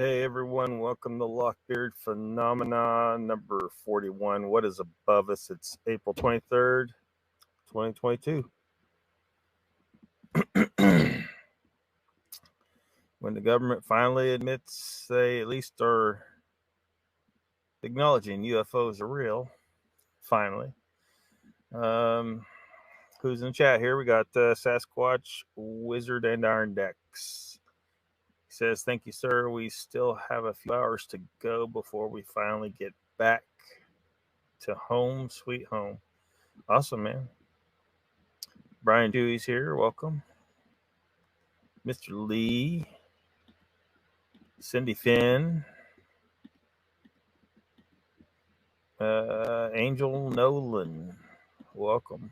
Hey everyone, welcome to LOCKBEARD Phenomena number 41. What is above us? It's April 23rd, 2022. When the government finally admits they at least are acknowledging UFOs are real, finally. Who's in the chat here? We got Sasquatch, Wizard, and Iron Decks. Says, thank you, sir. We still have a few hours to go before we finally get back to home, sweet home. Awesome, man. Brian Dewey's here. Welcome. Mr. Lee. Cindy Finn. Angel Nolan. Welcome.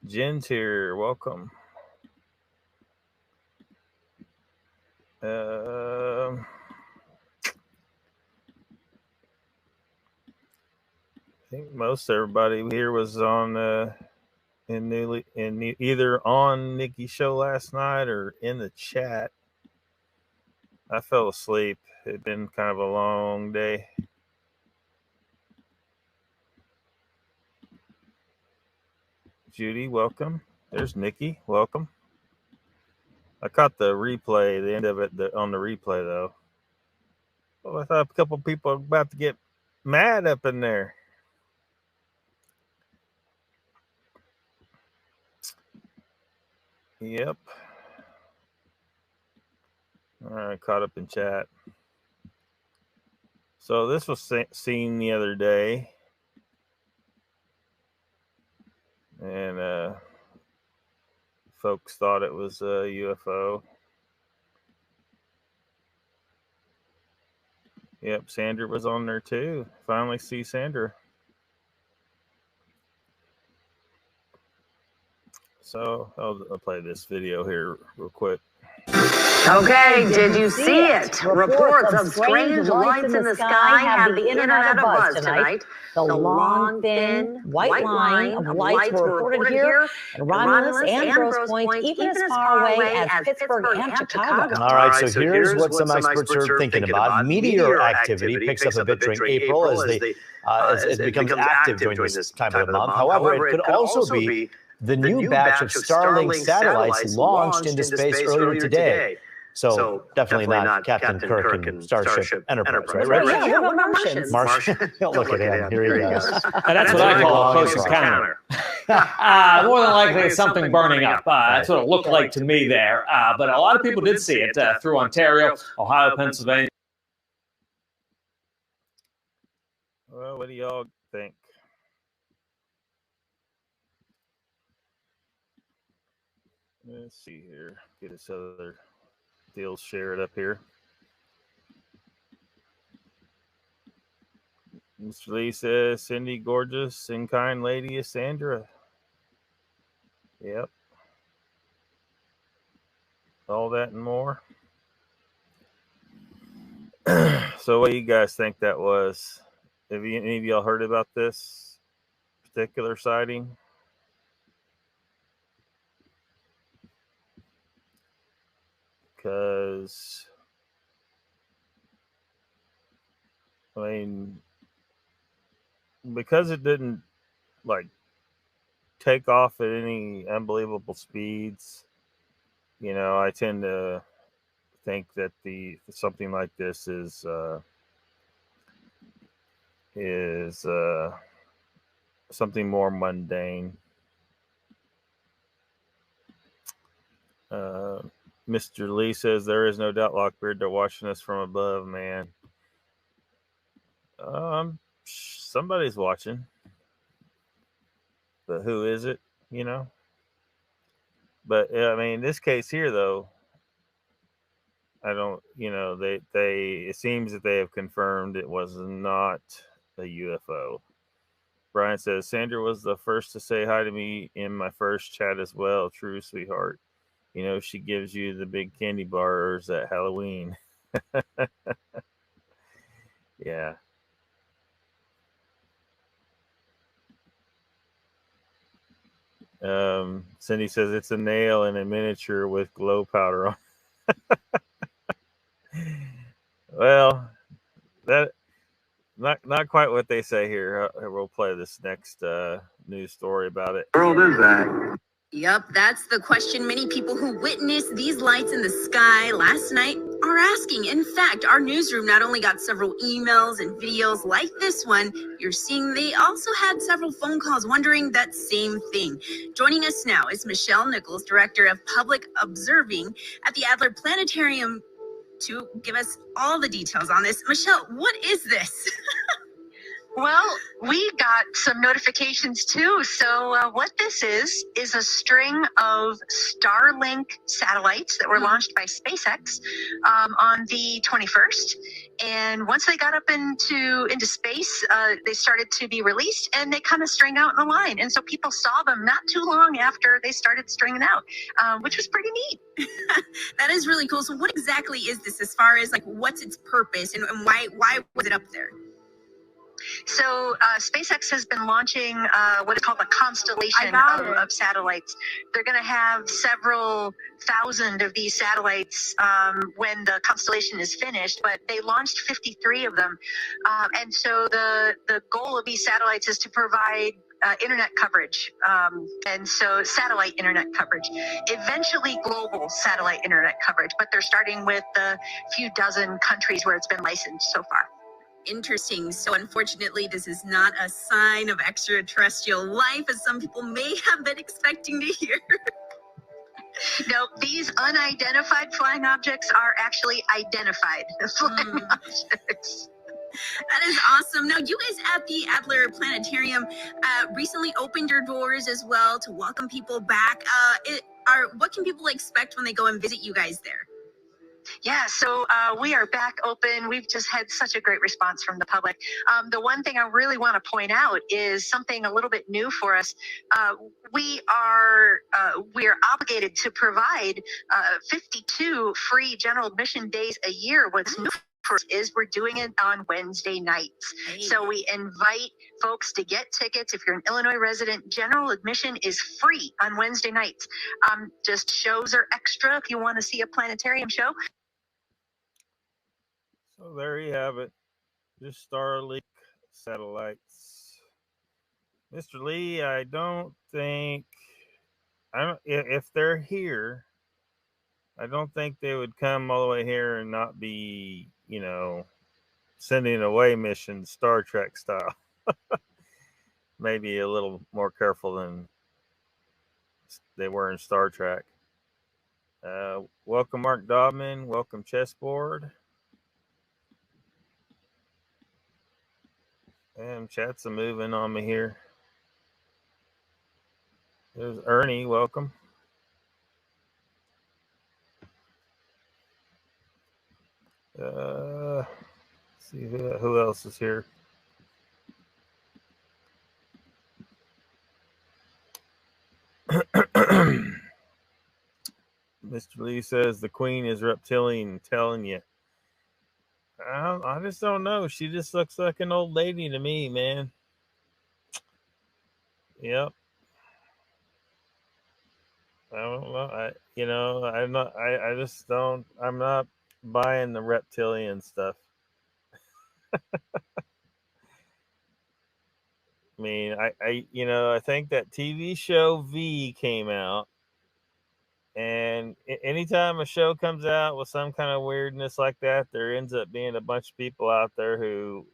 Jen's here. Welcome. I think most everybody here was on either on Nikki's show last night or in the chat. I fell asleep. It'd been kind of a long day. Judy, welcome. There's Nikki. Welcome. I caught the replay, the end of it on the replay, though. Well, I thought a couple people were about to get mad up in there. Yep. All right, caught up in chat. So this was seen the other day. And folks thought it was a UFO. Yep, Sandra was on there too. Finally see Sandra. So I'll play this video here real quick. Okay, did you see it? Reports of strange lights in the sky have the internet abuzz tonight. The long, thin, white line of lights were reported here in Romulus and Grosse Pointe, even as far away as Pittsburgh and Chicago. All right, so here's what some experts are thinking about. Meteor activity picks up a bit during April as it becomes active during this time of the month. However, it could also be the new batch of Starlink satellites launched into space earlier today. So definitely not Captain Kirk and Starship Enterprise, right? Yeah, what about Martians? Martian. Look at him. Here he goes. That's what I call a close encounter. More than likely, it's something burning up. That's what it looked like to me there. But a lot of people did see it through Ontario, Ohio, Pennsylvania. Well, what do y'all think? Let's see here. Get this other deal shared up here. Mr. Lee says, Cindy, gorgeous and kind lady is Sandra. Yep. All that and more. So what do you guys think that was? Have any of y'all heard about this particular sighting? Because, I mean, because it didn't like take off at any unbelievable speeds, you know, I tend to think that something like this is something more mundane. Mr. Lee says, there is no doubt, Lockbeard, they're watching us from above, man. Somebody's watching. But who is it, you know? But, I mean, in this case here, though, I don't, you know, it seems that they have confirmed it was not a UFO. Brian says, Sandra was the first to say hi to me in my first chat as well. True, sweetheart. You know, she gives you the big candy bars at Halloween. Yeah. Cindy says it's a nail in a miniature with glow powder on. Well, that not quite what they say here. We'll play this next news story about it. World is that? Yep, that's the question many people who witnessed these lights in the sky last night are asking. In fact, our newsroom not only got several emails and videos like this one you're seeing, they also had several phone calls wondering that same thing. Joining us now is Michelle Nichols, Director of Public Observing at the Adler Planetarium, to give us all the details on this. Michelle, what is this? Well, we got some notifications too. So what this is a string of Starlink satellites that were launched by SpaceX on the 21st. And once they got up into space, they started to be released, and they kind of string out in a line. And so people saw them not too long after they started stringing out, which was pretty neat. That is really cool. So what exactly is this, as far as like what's its purpose and why was it up there? So SpaceX has been launching what is called a constellation of satellites. They're going to have several thousand of these satellites when the constellation is finished, but they launched 53 of them. And so the goal of these satellites is to provide internet coverage, and so satellite internet coverage, eventually global satellite internet coverage, but they're starting with the few dozen countries where it's been licensed so far. Interesting. So unfortunately, this is not a sign of extraterrestrial life, as some people may have been expecting to hear. No, these unidentified flying objects are actually identified flying objects. That is awesome. Now, you guys at the Adler Planetarium recently opened your doors as well to welcome people back. What can people expect when they go and visit you guys there? Yeah, so we are back open. We've just had such a great response from the public. The one thing I really want to point out is something a little bit new for us. We are obligated to provide 52 free general admission days a year. What's new for us is we're doing it on Wednesday nights. Hey. So we invite folks to get tickets. If you're an Illinois resident, general admission is free on Wednesday nights. Just shows are extra if you want to see a planetarium show. So there you have it. Just Starlink satellites. Mr. Lee, I don't think, if they're here, I don't think they would come all the way here and not be, sending away missions Star Trek style. Maybe a little more careful than they were in Star Trek. Welcome, Mark Dobman. Welcome, Chessboard. And chat's a moving on me here. There's Ernie. Welcome. See who else is here. Mr. Lee says the Queen is reptilian. Telling you. I just don't know. She just looks like an old lady to me, man. Yep. I don't know. I just don't. I'm not buying the reptilian stuff. I mean, I think that TV show V came out, and anytime a show comes out with some kind of weirdness like that, there ends up being a bunch of people out there who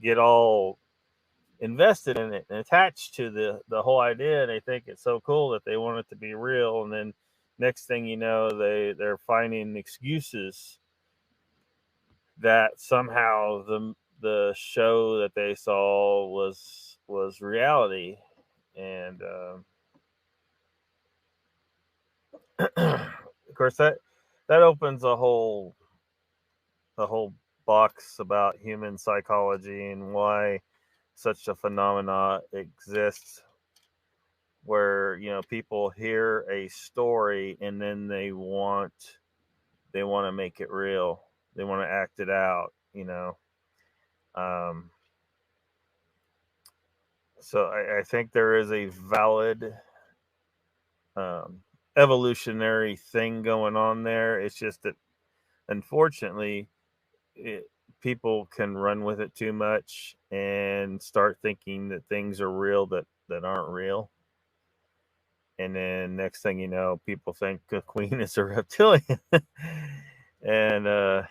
get all invested in it and attached to the whole idea, and they think it's so cool that they want it to be real, and then next thing you know, they're finding excuses that somehow the show that they saw was reality. And of course that opens a whole box about human psychology and why such a phenomena exists, where people hear a story and then they want to make it real. They want to act it out, So I think there is a valid evolutionary thing going on there. It's just that, unfortunately, people can run with it too much and start thinking that things are real that aren't real. And then next thing you know, people think the queen is a reptilian. And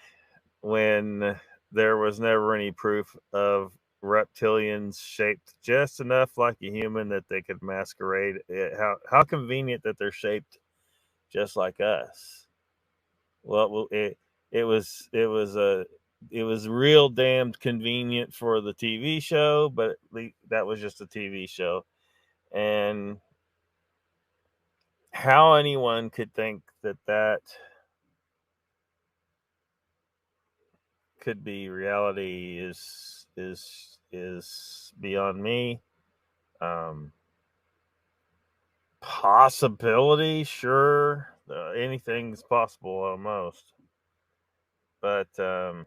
when there was never any proof of reptilians shaped just enough like a human that they could masquerade it, how convenient that they're shaped just like us. Well, it was real damned convenient for the TV show, but that was just a TV show. And how anyone could think that could be reality is beyond me. Possibility, sure, anything's possible almost, but the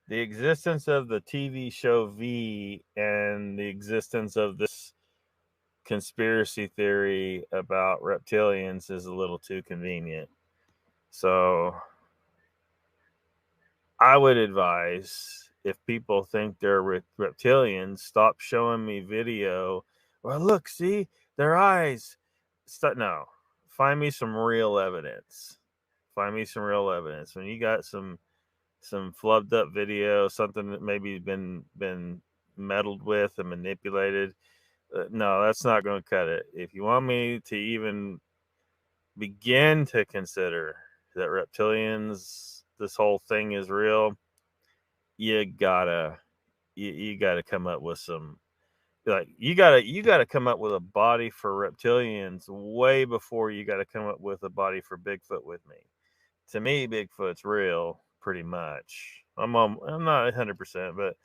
existence of the TV show V and the existence of this conspiracy theory about reptilians is a little too convenient. So I would advise, if people think they're reptilians, stop showing me video. Well, look, see their eyes. No, find me some real evidence. Find me some real evidence. When you got some flubbed up video, something that maybe been meddled with and manipulated, no, that's not going to cut it. If you want me to even begin to consider that reptilians, this whole thing is real, you gotta come up with some, like, you gotta come up with a body for reptilians way before you gotta come up with a body for Bigfoot with me. To me, Bigfoot's real, pretty much. I'm not 100%, but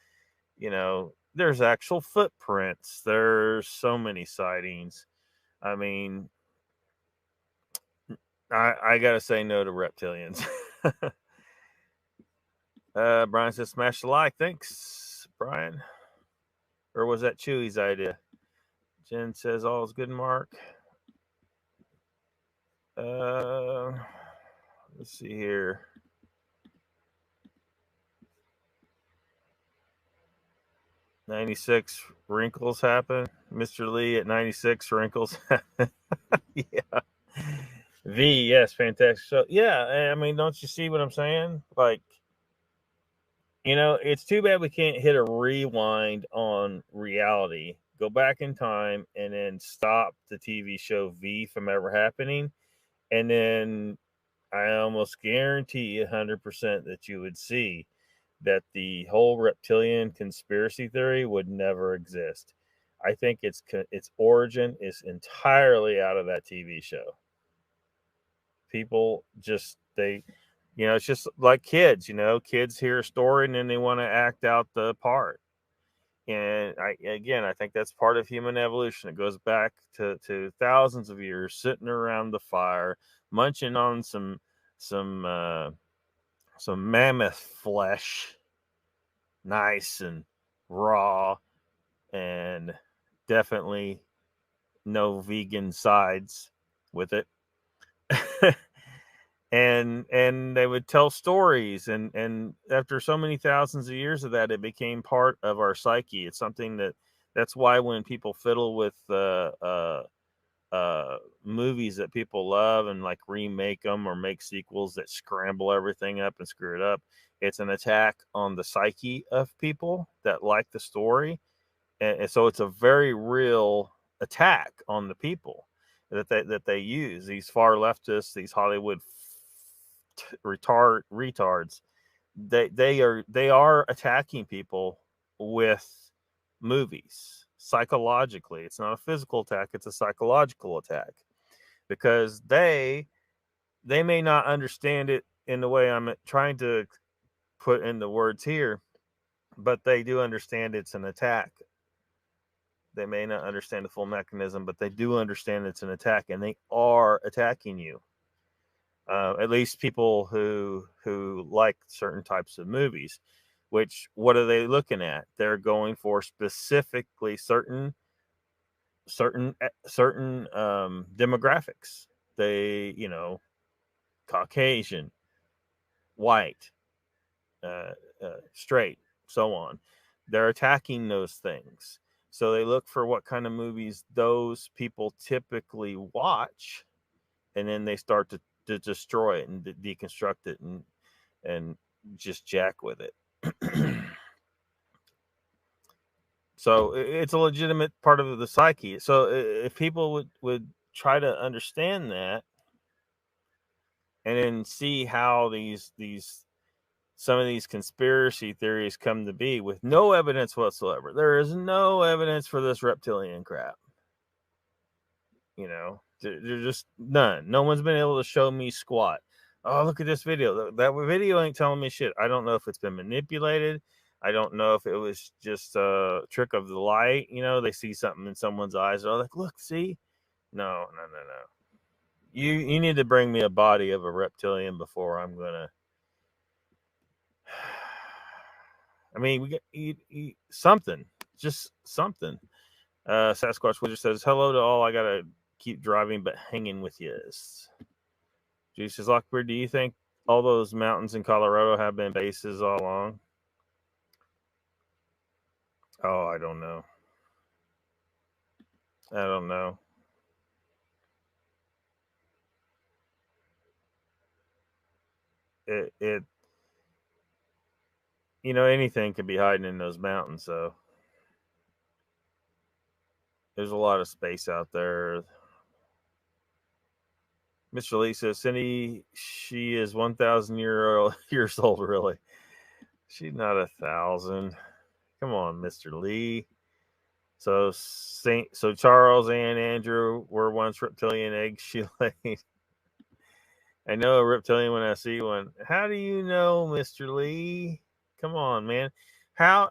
there's actual footprints. There's so many sightings. I mean, I gotta say no to reptilians. Brian says smash the like. Thanks, Brian. Or was that Chewy's idea? Jen says all is good, Mark. Let's see here. "96 wrinkles happen." Mr. Lee at 96 wrinkles happen. Yeah. V, yes, fantastic. So yeah, I mean, don't you see what I'm saying? Like, it's too bad we can't hit a rewind on reality, go back in time, and then stop the TV show V from ever happening. And then I almost guarantee 100% that you would see that the whole reptilian conspiracy theory would never exist. I think its origin is entirely out of that TV show. People just, it's just like kids. Kids hear a story and then they want to act out the part. And I think that's part of human evolution. It goes back to thousands of years, sitting around the fire, munching on some mammoth flesh, nice and raw, and definitely no vegan sides with it. and they would tell stories, and after so many thousands of years of that, it became part of our psyche. It's something that's why when people fiddle with movies that people love and like remake them or make sequels that scramble everything up and screw it up, it's an attack on the psyche of people that like the story. And so it's a very real attack on the people that they use, these far leftists, these Hollywood retards. They are attacking people with movies psychologically. It's not a physical attack, it's a psychological attack, because they may not understand it in the way I'm trying to put in the words here, but they do understand it's an attack. They may not understand the full mechanism, but they do understand it's an attack, and they are attacking you. At least people who like certain types of movies. Which, what are they looking at? They're going for specifically certain demographics. They, Caucasian, white, straight, so on. They're attacking those things. So they look for what kind of movies those people typically watch, and then they start to destroy it and deconstruct it and just jack with it. So it's a legitimate part of the psyche. So if people would try to understand that, and then see how these some of these conspiracy theories come to be with no evidence whatsoever. There is no evidence for this reptilian crap. You know, there's just none. No one's been able to show me squat. Oh, look at this video. That video ain't telling me shit. I don't know if it's been manipulated. I don't know if it was just a trick of the light. You know, they see something in someone's eyes. They're like, look, see? No. You need to bring me a body of a reptilian before I'm going to. I mean, we get something. Just something. Sasquatch Wizard says, hello to all. I got to keep driving, but hanging with you. Juice says, Lockbeard, do you think all those mountains in Colorado have been bases all along? Oh, I don't know. It you know, anything could be hiding in those mountains, so there's a lot of space out there. Mr. Lee says, Cindy, she is 1,000 years old, really. She's not 1,000. Come on, Mr. Lee. So Charles and Andrew were once reptilian eggs she laid. I know a reptilian when I see one. How do you know, Mr. Lee? Come on, man.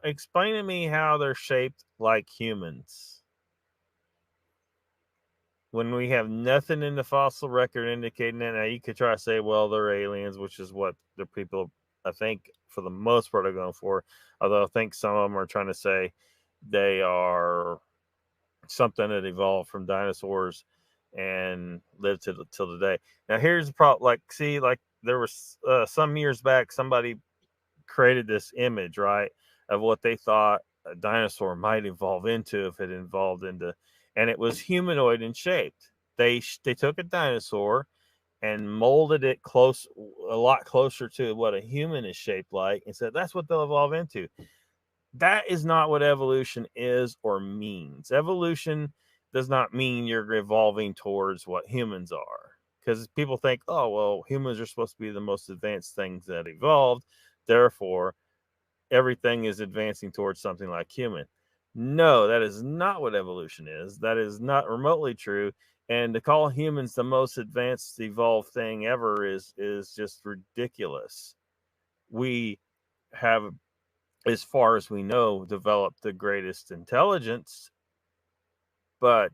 Explain to me how they're shaped like humans when we have nothing in the fossil record indicating that. Now you could try to say, well, they're aliens, which is what the people, I think, for the most part, are going for. Although I think some of them are trying to say they are something that evolved from dinosaurs and lived till today. Now here's the problem. Like there was some years back, somebody created this image, right, of what they thought a dinosaur might evolve into if it evolved into, and it was humanoid in shape. They took a dinosaur and molded it a lot closer to what a human is shaped like, and said that's what they'll evolve into. That is not what evolution is or means. Evolution does not mean you're evolving towards what humans are, because people think, oh, well, humans are supposed to be the most advanced things that evolved, therefore everything is advancing towards something like human. No, that is not what evolution is. That is not remotely true. And to call humans the most advanced evolved thing ever is just ridiculous. We have, as far as we know, developed the greatest intelligence, but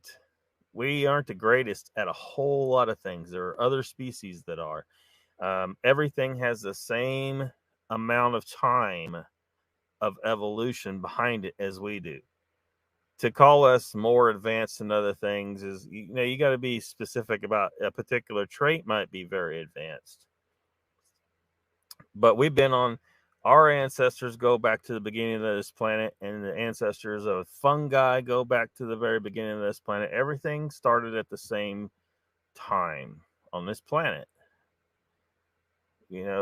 we aren't the greatest at a whole lot of things. There are other species that are. Everything has the same amount of time of evolution behind it as we do. To call us more advanced than other things is, you got to be specific about a particular trait might be very advanced. But we've been on, our ancestors go back to the beginning of this planet, and the ancestors of fungi go back to the very beginning of this planet. Everything started at the same time on this planet.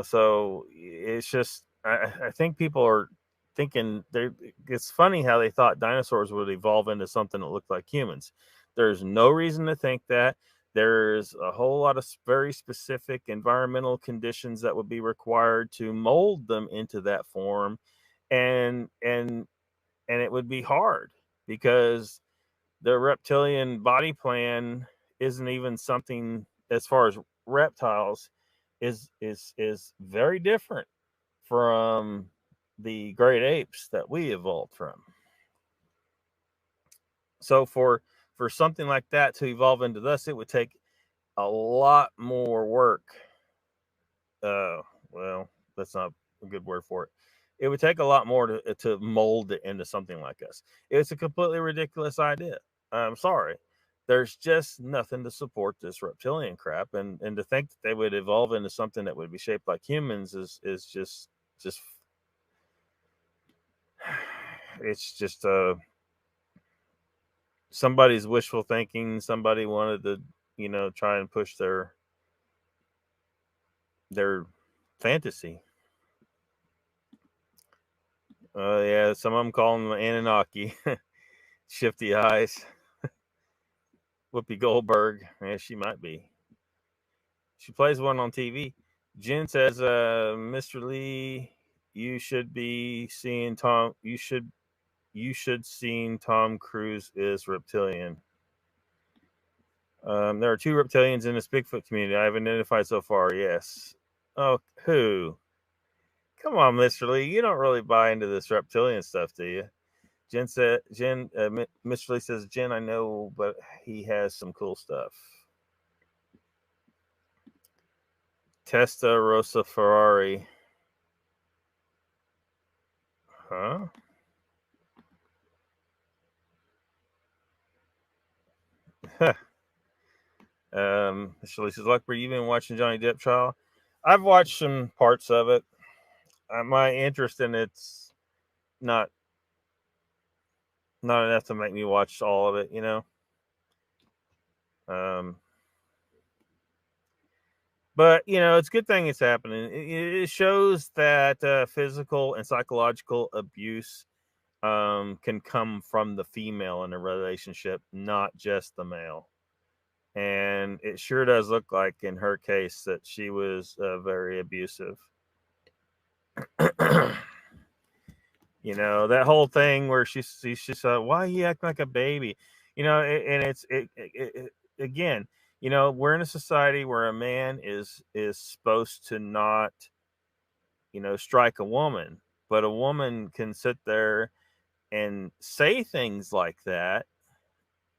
So it's just, I think people are thinking, it's funny how they thought dinosaurs would evolve into something that looked like humans. There's no reason to think that. There's a whole lot of very specific environmental conditions that would be required to mold them into that form, and it would be hard because the reptilian body plan isn't even something, as far as reptiles, is very different from the great apes that we evolved from. So for something like that to evolve into this, it would take a lot more work. Well, that's not a good word for it. It would take a lot more to mold it into something like us. It's a completely ridiculous idea. I'm sorry. There's just nothing to support this reptilian crap, and to think that they would evolve into something that would be shaped like humans is just it's just somebody's wishful thinking. Somebody wanted to, you know, try and push their fantasy. Yeah, some of them call them Anunnaki. Shifty eyes. Whoopi Goldberg. Yeah, she might be. She plays one on TV. Jen says, Mr. Lee, you should be seeing Tom. You should seeing Tom Cruise is reptilian. There are 2 reptilians in this Bigfoot community I've identified so far. Yes. Oh, who? Come on, Mr. Lee. You don't really buy into this reptilian stuff, do you? Mr. Lee says, Jen, I know, but he has some cool stuff. Testa Rosa Ferrari. Huh? Mr. Lee says, Lockbeard, you've been watching Johnny Depp trial? I've watched some parts of it. My interest in it's not enough to make me watch all of it, you know. But you know, it's a good thing it's happening. It shows that physical and psychological abuse can come from the female in a relationship, not just the male. And it sure does look like in her case that she was very abusive. You know, that whole thing where she said, why you act like a baby? You know, and it's again, you know, we're in a society where a man is supposed to not, you know, strike a woman, but a woman can sit there and say things like that,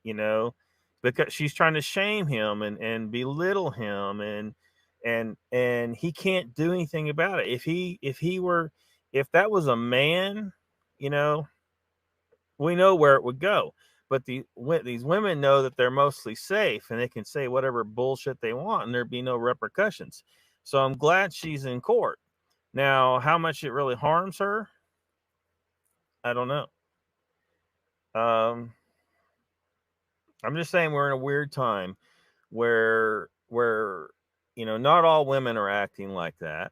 you know, because she's trying to shame him and belittle him, and he can't do anything about it. If that was a man, you know, we know where it would go. But these women know that they're mostly safe and they can say whatever bullshit they want and there'd be no repercussions. So I'm glad she's in court. Now, how much it really harms her, I don't know. I'm just saying we're in a weird time where you know, not all women are acting like that,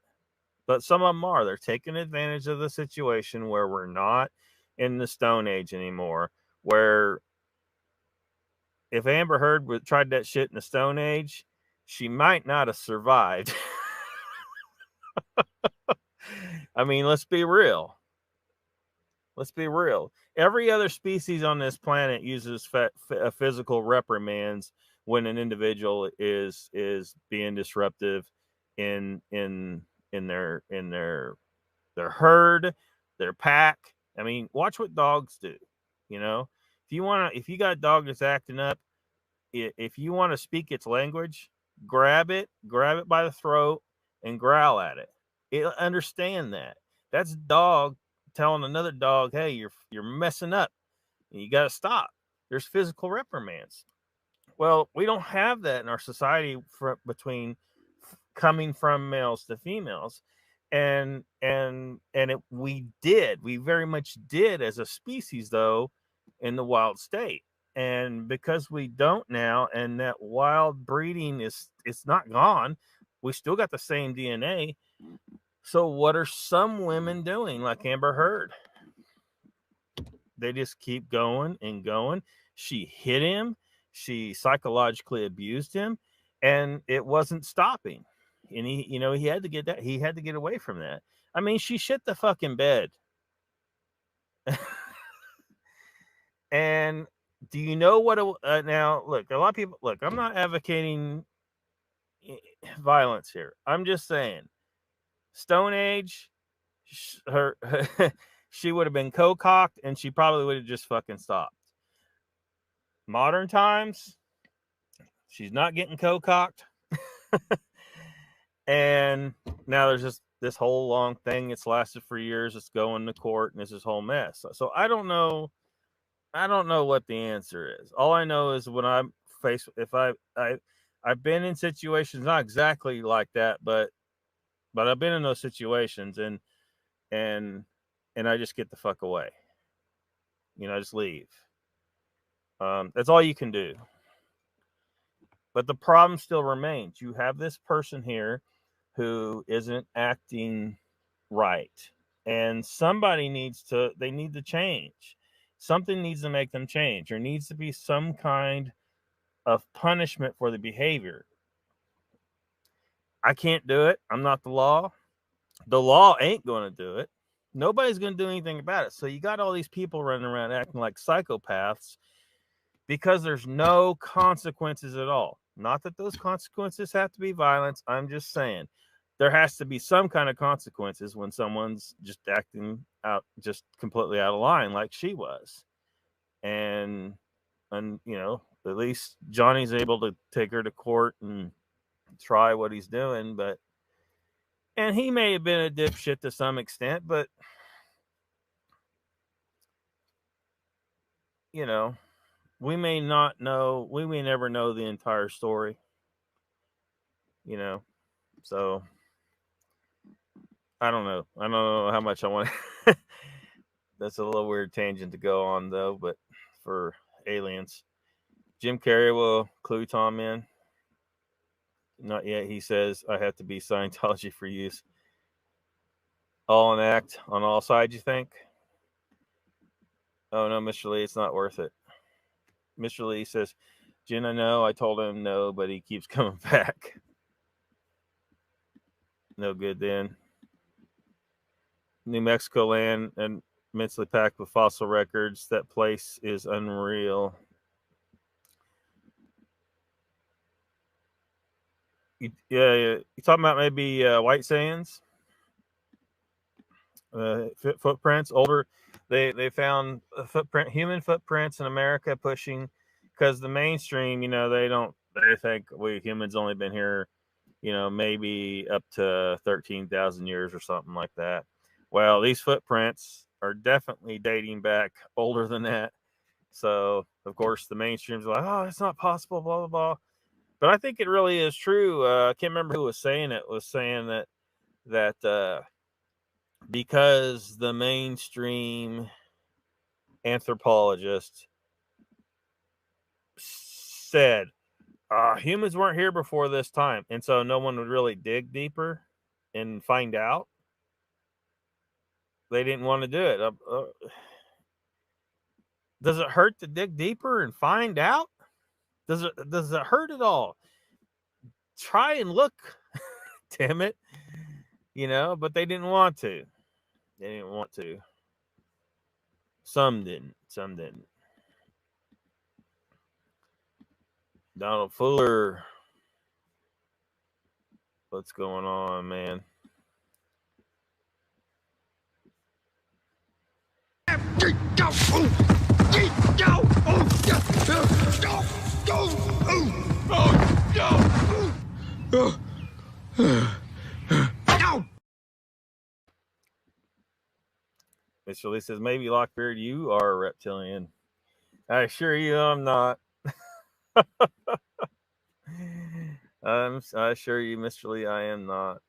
but some of them are. They're taking advantage of the situation where we're not in the Stone Age anymore, where if Amber Heard tried that shit in the Stone Age, she might not have survived. I mean, let's be real. Let's be real. Every other species on this planet uses physical reprimands when an individual is being disruptive in their herd, their pack. I mean, watch what dogs do. You know, if you got a dog that's acting up, if you want to speak its language, grab it by the throat and growl at it. It'll understand that. That's a dog telling another dog, hey, you're messing up. You got to stop. There's physical reprimands. Well, we don't have that in our society coming from males to females. And we very much did as a species, though, in the wild state. And because we don't now, and that wild breeding it's not gone, we still got the same DNA. So what are some women doing, like Amber Heard? They just keep going and going. She hit him. She psychologically abused him, and it wasn't stopping. And he had to get that. He had to get away from that. I mean, she shit the fucking bed. And do you know what? Now, look, a lot of people. Look, I'm not advocating violence here. I'm just saying, Stone Age, she would have been co-cocked, and she probably would have just fucking stopped. Modern times, she's not getting co-cocked. And now there's just this whole long thing. It's lasted for years. It's going to court, and it's this whole mess. So I don't know what the answer is. All I know is when I'm faced, if I've been in situations not exactly like that, but I've been in those situations, and I just get the fuck away. just leave. That's all you can do. But the problem still remains. You have this person here who isn't acting right. And somebody need to change. Something needs to make them change. There needs to be some kind of punishment for the behavior. I can't do it. I'm not the law. The law ain't going to do it. Nobody's going to do anything about it. So you got all these people running around acting like psychopaths because there's no consequences at all. Not that those consequences have to be violence. I'm just saying there has to be some kind of consequences when someone's just acting out, just completely out of line like she was. And at least Johnny's able to take her to court and try what he's doing, and he may have been a dipshit to some extent, but we may never know the entire story, so I don't know how much I want to that's a little weird tangent to go on though, but for aliens, Jim Carrey will clue Tom in. Not yet. He says, I have to be Scientology for use. All an act on all sides, you think? Oh, no, Mr. Lee, it's not worth it. Mr. Lee says, Jen, I know. I told him no, but he keeps coming back. No good then. New Mexico land and immensely packed with fossil records. That place is unreal. You talking about maybe White Sands? Footprints, older. They found human footprints in America pushing, because the mainstream, they think we humans only been here, maybe up to 13,000 years or something like that. Well, these footprints are definitely dating back older than that. So of course the mainstream's like, oh, it's not possible, blah blah blah. But I think it really is true. I can't remember who was saying it. Was saying that because the mainstream anthropologists said humans weren't here before this time, and so no one would really dig deeper and find out. They didn't want to do it. Does it hurt to dig deeper and find out? Does it hurt at all? Try and look, damn it. But they didn't want to. They didn't want to. Some didn't. Donald Fuller. What's going on, man? Mr. Lee says, maybe Lockbeard, you are a reptilian. I assure you I'm not. I assure you, Mr. Lee, I am not.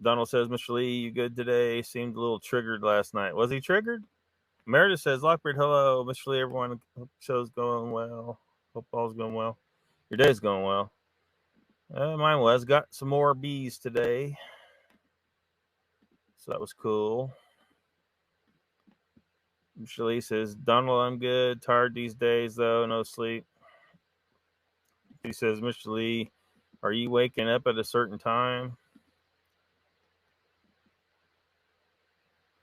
Donald says, Mr. Lee, you good today? Seemed a little triggered last night. Was he triggered? Meredith says, Lockbeard, hello. Mr. Lee, everyone, hope the show's going well. Hope all's going well. Your day's going well. Mine was. Got some more bees today. So that was cool. Mr. Lee says, Donald, I'm good. Tired these days, though. No sleep. He says, Mr. Lee, are you waking up at a certain time?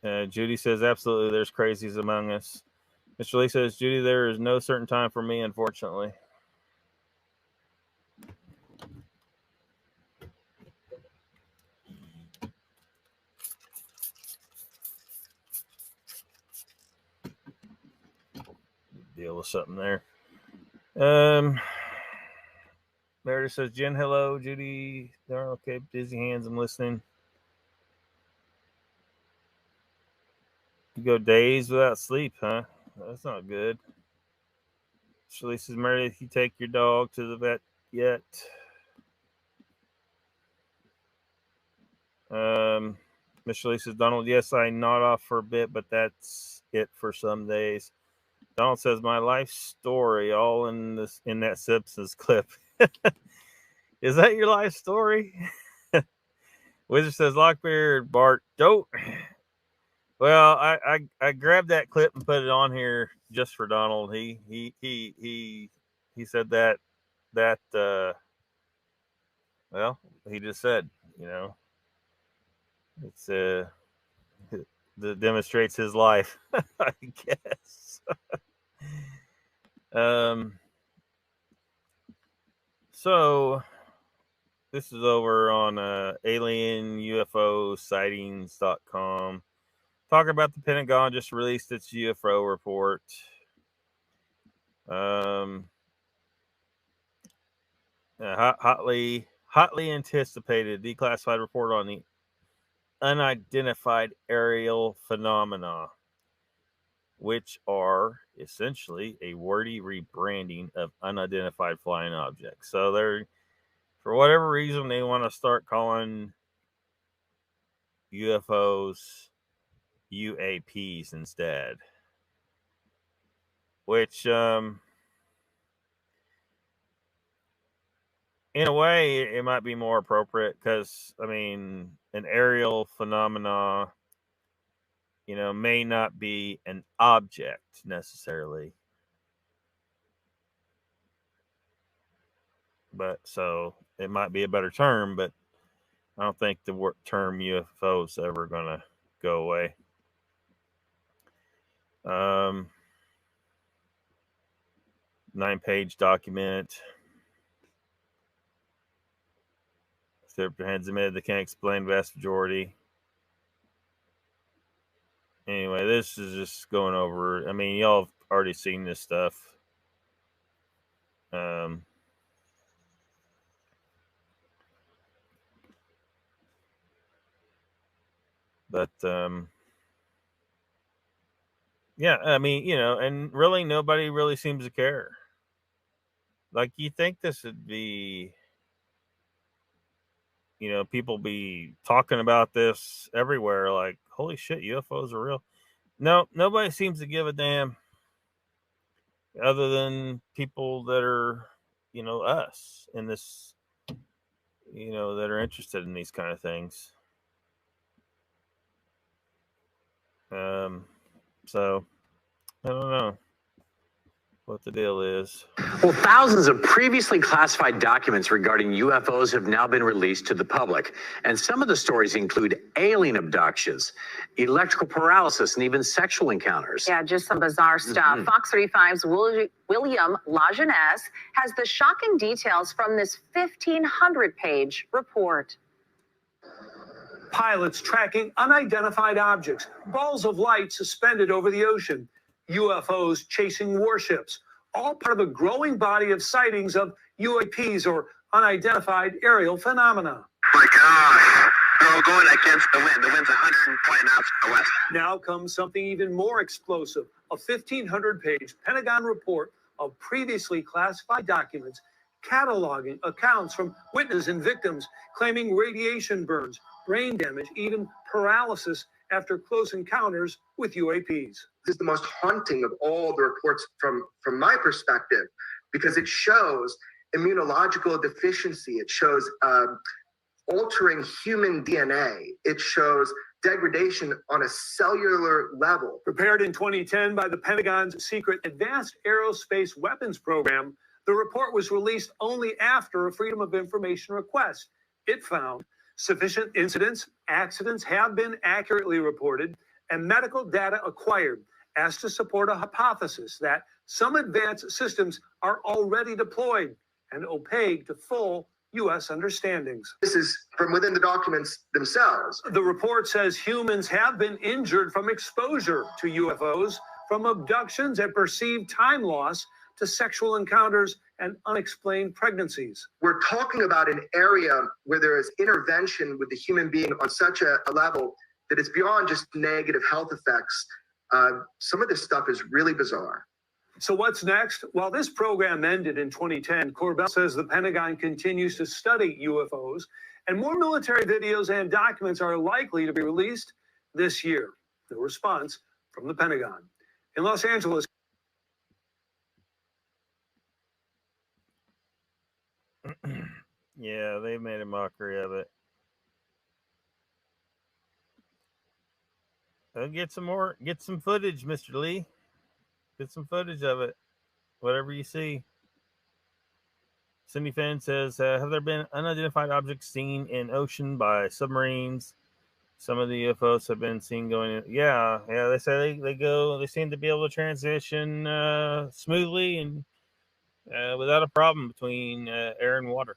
Judy says, absolutely, there's crazies among us. Mr. Lee says, Judy, there is no certain time for me, unfortunately. Deal with something there. Meredith says, Jen, hello. Judy, they're okay. Dizzy hands, I'm listening. You go days without sleep, huh? That's not good. Shirley says, Meredith, you take your dog to the vet yet? Mr. Lee says, Donald, yes, I nod off for a bit, but that's it for some days. Donald says, my life story, all in that Simpsons clip. Is that your life story? Wizard says, Lockbeard, Bart, don't. Well, I grabbed that clip and put it on here just for Donald. He said that well, he just said, it's that demonstrates his life, I guess. So this is over on alienUFOsightings.com. Talking about the Pentagon just released its UFO report. Hotly anticipated declassified report on the unidentified aerial phenomena, which are essentially a wordy rebranding of unidentified flying objects. So they're, for whatever reason, they want to start calling UFOs UAPs instead, which in a way it might be more appropriate, because I mean, an aerial phenomena, may not be an object necessarily, but so it might be a better term, but I don't think the term UFO is ever gonna go away. 9-page document. Their hands admitted they can't explain the vast majority. Anyway, this is just going over. I mean, y'all have already seen this stuff. Yeah, I mean, and really nobody really seems to care. Like, you think this would be, people be talking about this everywhere, like, holy shit, UFOs are real. No, nobody seems to give a damn, other than people that are, us in this, that are interested in these kind of things. So I don't know what the deal is. Well, thousands of previously classified documents regarding UFOs have now been released to the public. And some of the stories include alien abductions, electrical paralysis, and even sexual encounters. Yeah, just some bizarre stuff. Fox 35's William Lajeunesse has the shocking details from this 1,500-page report. Pilots tracking unidentified objects, balls of light suspended over the ocean, UFOs chasing warships, all part of a growing body of sightings of UAPs, or unidentified aerial phenomena. My gosh, they're all going against the wind. The wind's 120 knots to the west. Now comes something even more explosive, a 1,500-page Pentagon report of previously classified documents cataloging accounts from witnesses and victims claiming radiation burns, brain damage, even paralysis after close encounters with UAPs. This is the most haunting of all the reports from my perspective, because it shows immunological deficiency. It shows altering human DNA. It shows degradation on a cellular level. Prepared in 2010 by the Pentagon's secret Advanced Aerospace Weapons Program, the report was released only after a Freedom of Information request. It found sufficient incidents, accidents have been accurately reported, and medical data acquired as to support a hypothesis that some advanced systems are already deployed and opaque to full U.S. understandings. This is from within the documents themselves. The report says humans have been injured from exposure to UFOs, from abductions and perceived time loss to sexual encounters and unexplained pregnancies. We're talking about an area where there is intervention with the human being on such a level that it's beyond just negative health effects. Some of this stuff is really bizarre. So what's next? While this program ended in 2010, Corbell says the Pentagon continues to study UFOs And more military videos and documents are likely to be released this year. No response from the Pentagon. In Los Angeles. Yeah, they made a mockery of it. Get some footage, Mr. Lee. Get some footage of it. Whatever you see. Cindy Finn says, have there been unidentified objects seen in ocean by submarines? Some of the UFOs have been seen going in. Yeah. They say they seem to be able to transition smoothly and without a problem between air and water.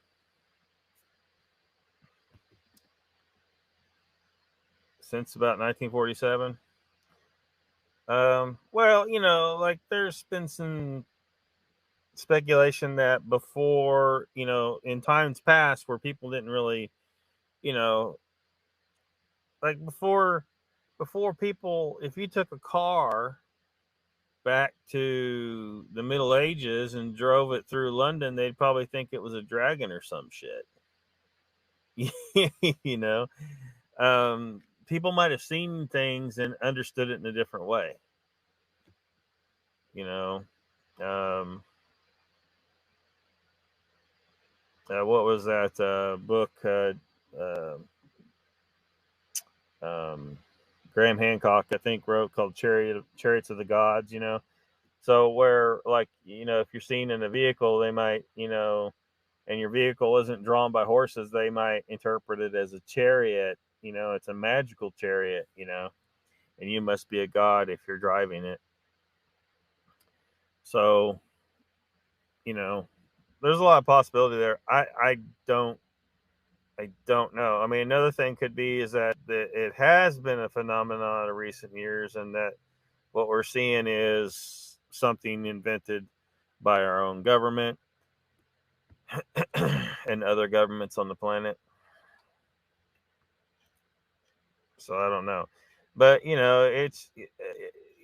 Since about 1947. Well, like there's been some speculation that before, in times past where people didn't really, like before people, if you took a car back to the Middle Ages and drove it through London, they'd probably think it was a dragon or some shit. People might have seen things and understood it in a different way. What was that book? Graham Hancock, I think, wrote called Chariots of the Gods. So where, like, if you're seen in a vehicle, they might, and your vehicle isn't drawn by horses, they might interpret it as a chariot. It's a magical chariot. And you must be a god if you're driving it. So, there's a lot of possibility there. I don't know. I mean, another thing could be is that it has been a phenomenon of recent years, and that what we're seeing is something invented by our own government and other governments on the planet. So I don't know. But, it's,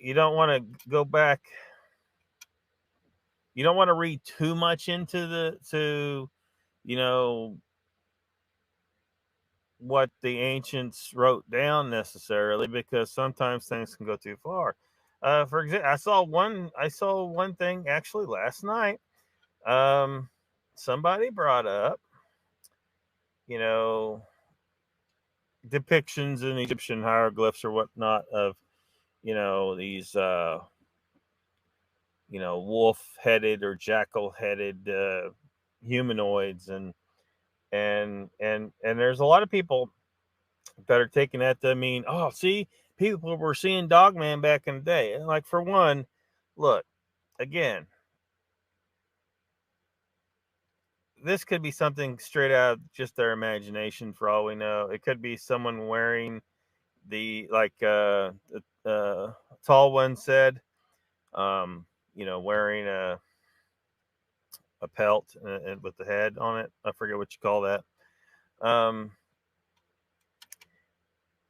you don't want to go back. You don't want to read too much into what the ancients wrote down necessarily, because sometimes things can go too far. For example, I saw one thing actually last night. Somebody brought up, depictions in Egyptian hieroglyphs or whatnot of, these, wolf-headed or jackal-headed humanoids, and there's a lot of people that are taking that to mean, oh, see, people were seeing Dogman back in the day. And like, for one, look, again, this could be something straight out of just their imagination for all we know. It could be someone wearing the, like, tall one said, wearing a pelt with the head on it. I forget what you call that. And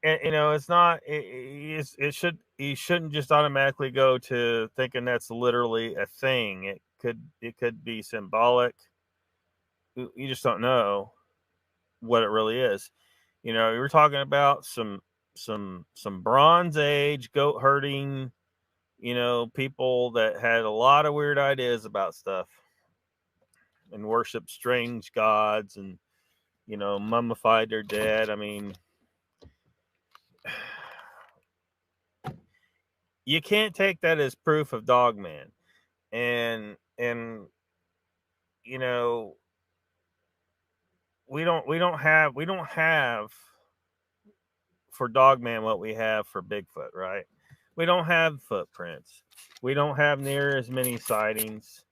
it's not. You shouldn't just automatically go to thinking that's literally a thing. It could be symbolic. You just don't know what it really is. You were talking about some Bronze Age goat herding, people that had a lot of weird ideas about stuff and worship strange gods and, mummified their dead. I mean, you can't take that as proof of Dogman. And we don't have for Dogman what we have for Bigfoot, right? We don't have footprints. We don't have near as many sightings.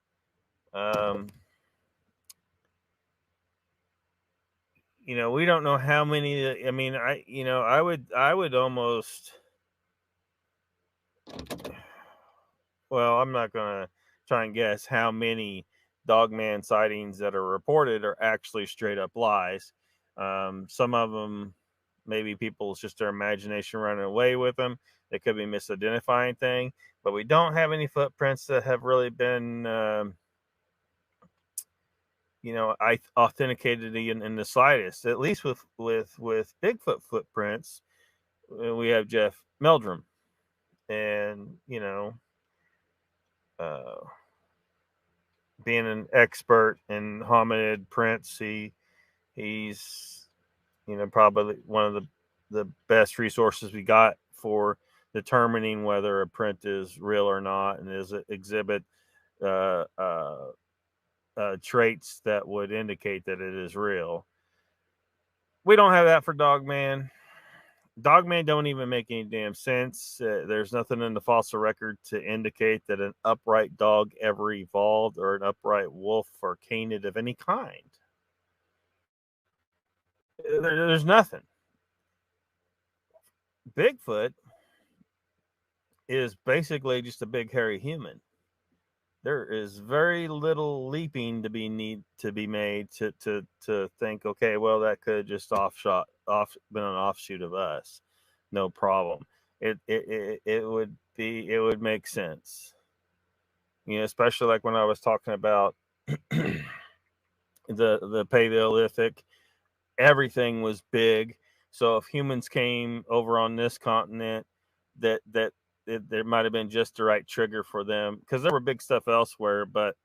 We don't know how many. I mean, I would almost. Well, I'm not gonna try and guess how many Dogman sightings that are reported are actually straight up lies. Some of them, maybe people's just their imagination running away with them. They could be misidentifying thing, but we don't have any footprints that have really been I authenticated in the slightest, at least with Bigfoot footprints. We have Jeff Meldrum, and being an expert in hominid prints, he's probably one of the best resources we got for determining whether a print is real or not, and does it exhibit traits that would indicate that it is real. We don't have that for Dogman. Dogman don't even make any damn sense. There's nothing in the fossil record to indicate that an upright dog ever evolved, or an upright wolf or canid of any kind. There's nothing. Bigfoot is basically just a big hairy human. There is very little leaping to be made to think, okay, well, that could just been an offshoot of us. No problem. It would make sense. Especially like when I was talking about the Paleolithic, everything was big. So if humans came over on this continent, that there might have been just the right trigger for them, because there were big stuff elsewhere. But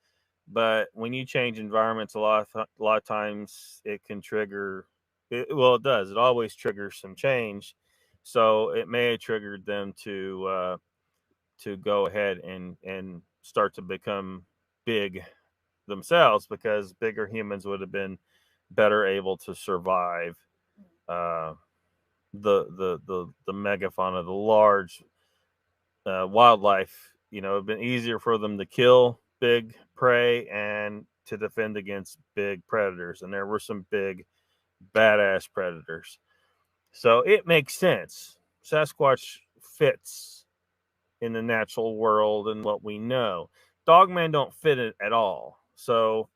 when you change environments, a lot of times it can trigger. It does. It always triggers some change. So it may have triggered them to go ahead and start to become big themselves, because bigger humans would have been better able to survive the megafauna, the large wildlife. It'd been easier for them to kill big prey and to defend against big predators, and there were some big badass predators. So it makes sense. Sasquatch fits in the natural world and what we know. Dogman don't fit it at all. So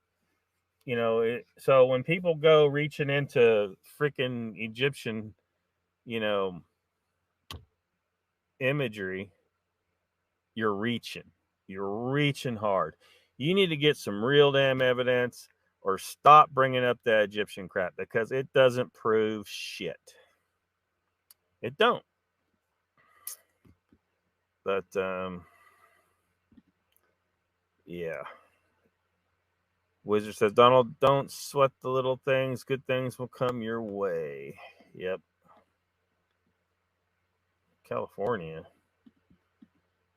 so when people go reaching into freaking Egyptian imagery, you're reaching hard. You need to get some real damn evidence, or stop bringing up that Egyptian crap, because it doesn't prove shit. It don't. But yeah. Wizard says, Donald, don't sweat the little things. Good things will come your way. Yep. California.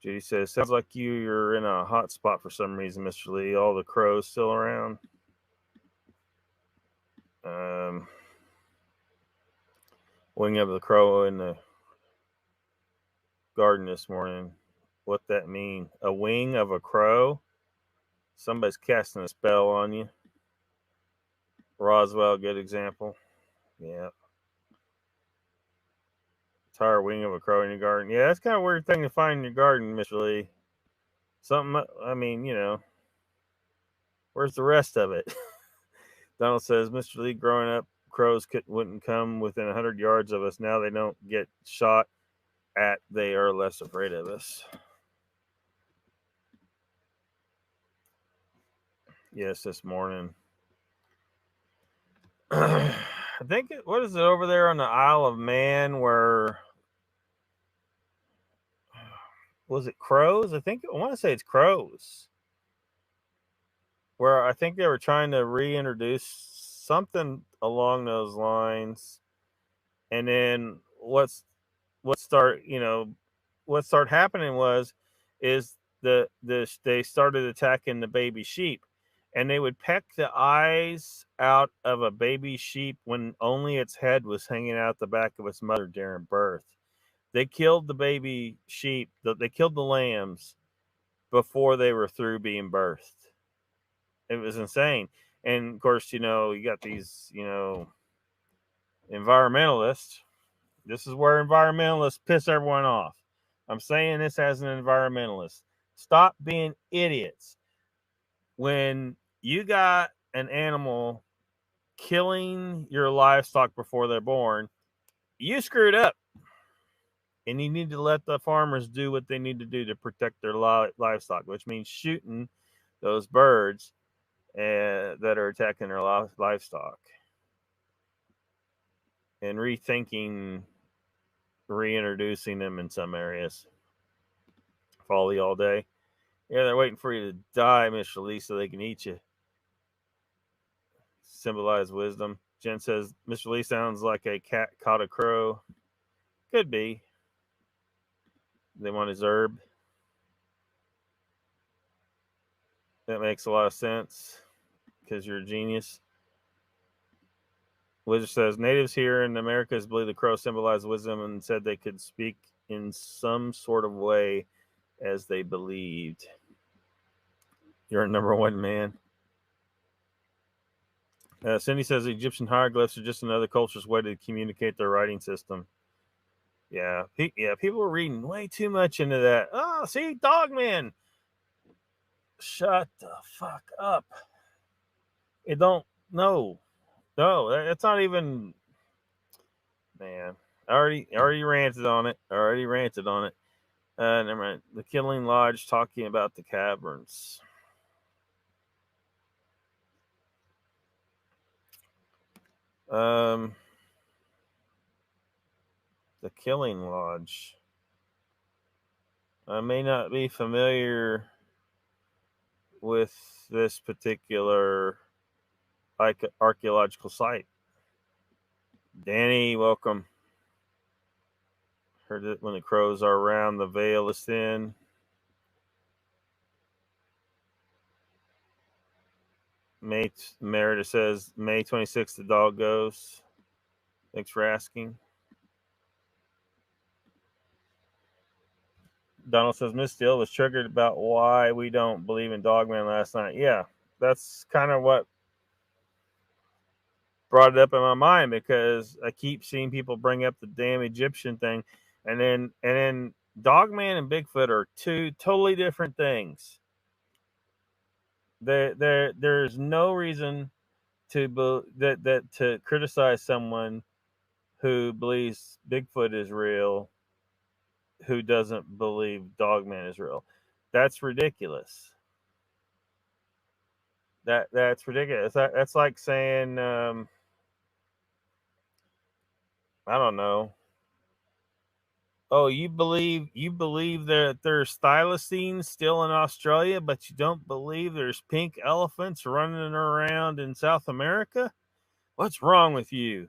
Judy says, sounds like you're in a hot spot for some reason, Mr. Lee. All the crows still around. Wing of the crow in the garden this morning. What that mean? A wing of a crow? Somebody's casting a spell on you. Roswell, good example. Yeah. Entire wing of a crow in your garden. Yeah, that's kind of a weird thing to find in your garden, Mr. Lee. Something, I mean, where's the rest of it? Donald says, Mr. Lee, growing up, crows wouldn't come within 100 yards of us. Now they don't get shot at. They are less afraid of us. Yes, this morning. I think, what is it over there on the Isle of Man where, was it crows? I want to say it's crows. Where I think they were trying to reintroduce something along those lines. And then what started happening is they started attacking the baby sheep. And they would peck the eyes out of a baby sheep when only its head was hanging out the back of its mother during birth. They killed the baby sheep. They killed the lambs before they were through being birthed. It was insane. And of course, you got these, environmentalists. This is where environmentalists piss everyone off. I'm saying this as an environmentalist. Stop being idiots. When you got an animal killing your livestock before they're born, you screwed up. And you need to let the farmers do what they need to do to protect their livestock, which means shooting those birds that are attacking their livestock, and rethinking reintroducing them in some areas. Follow you all day. Yeah, they're waiting for you to die, Mr. Lee, so they can eat you. Symbolize wisdom. Jen says, Mr. Lee sounds like a cat caught a crow. Could be. They want his herb. That makes a lot of sense because you're a genius. Wizard says, natives here in Americas believe the crow symbolized wisdom and said they could speak in some sort of way as they believed. You're a number one man. Cindy says the Egyptian hieroglyphs are just another culture's way to communicate their writing system. Yeah, people are reading way too much into that. Oh, see, Dogman. Shut the fuck up. It don't, no, that's not even, man. I already ranted on it. Never mind. The Killing Lodge talking about the caverns. The Killing Lodge. I may not be familiar with this particular archaeological site. Danny, welcome. Heard that when the crows are around, the veil is thin. Meredith says May 26th the dog goes. Thanks for asking. Donald says Miss Steele was triggered about why we don't believe in Dogman last night. Yeah, that's kind of what brought it up in my mind, because I keep seeing people bring up the damn Egyptian thing, and then Dogman and Bigfoot are two totally different things. There's no reason to criticize someone who believes Bigfoot is real, who doesn't believe Dogman is real. That's ridiculous. That's ridiculous. That's like saying, I don't know. Oh, you believe that there's thylacines still in Australia, but you don't believe there's pink elephants running around in South America? What's wrong with you?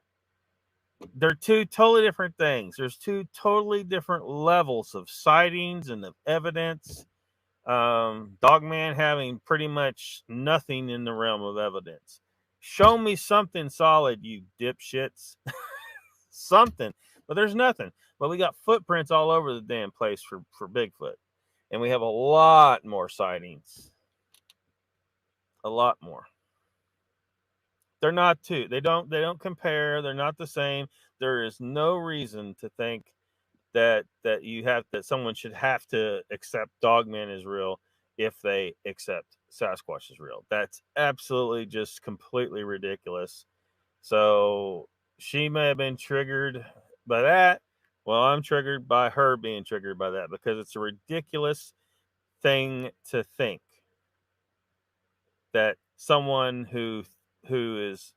They're two totally different things. There's two totally different levels of sightings and of evidence. Dogman having pretty much nothing in the realm of evidence. Show me something solid, you dipshits. Something. But there's nothing. But we got footprints all over the damn place for Bigfoot. And we have a lot more sightings. A lot more. They're not two. They don't compare. They're not the same. There is no reason to think that someone should have to accept Dogman is real if they accept Sasquatch is real. That's absolutely just completely ridiculous. So she may have been triggered by that. Well, I'm triggered by her being triggered by that, because it's a ridiculous thing to think that someone who is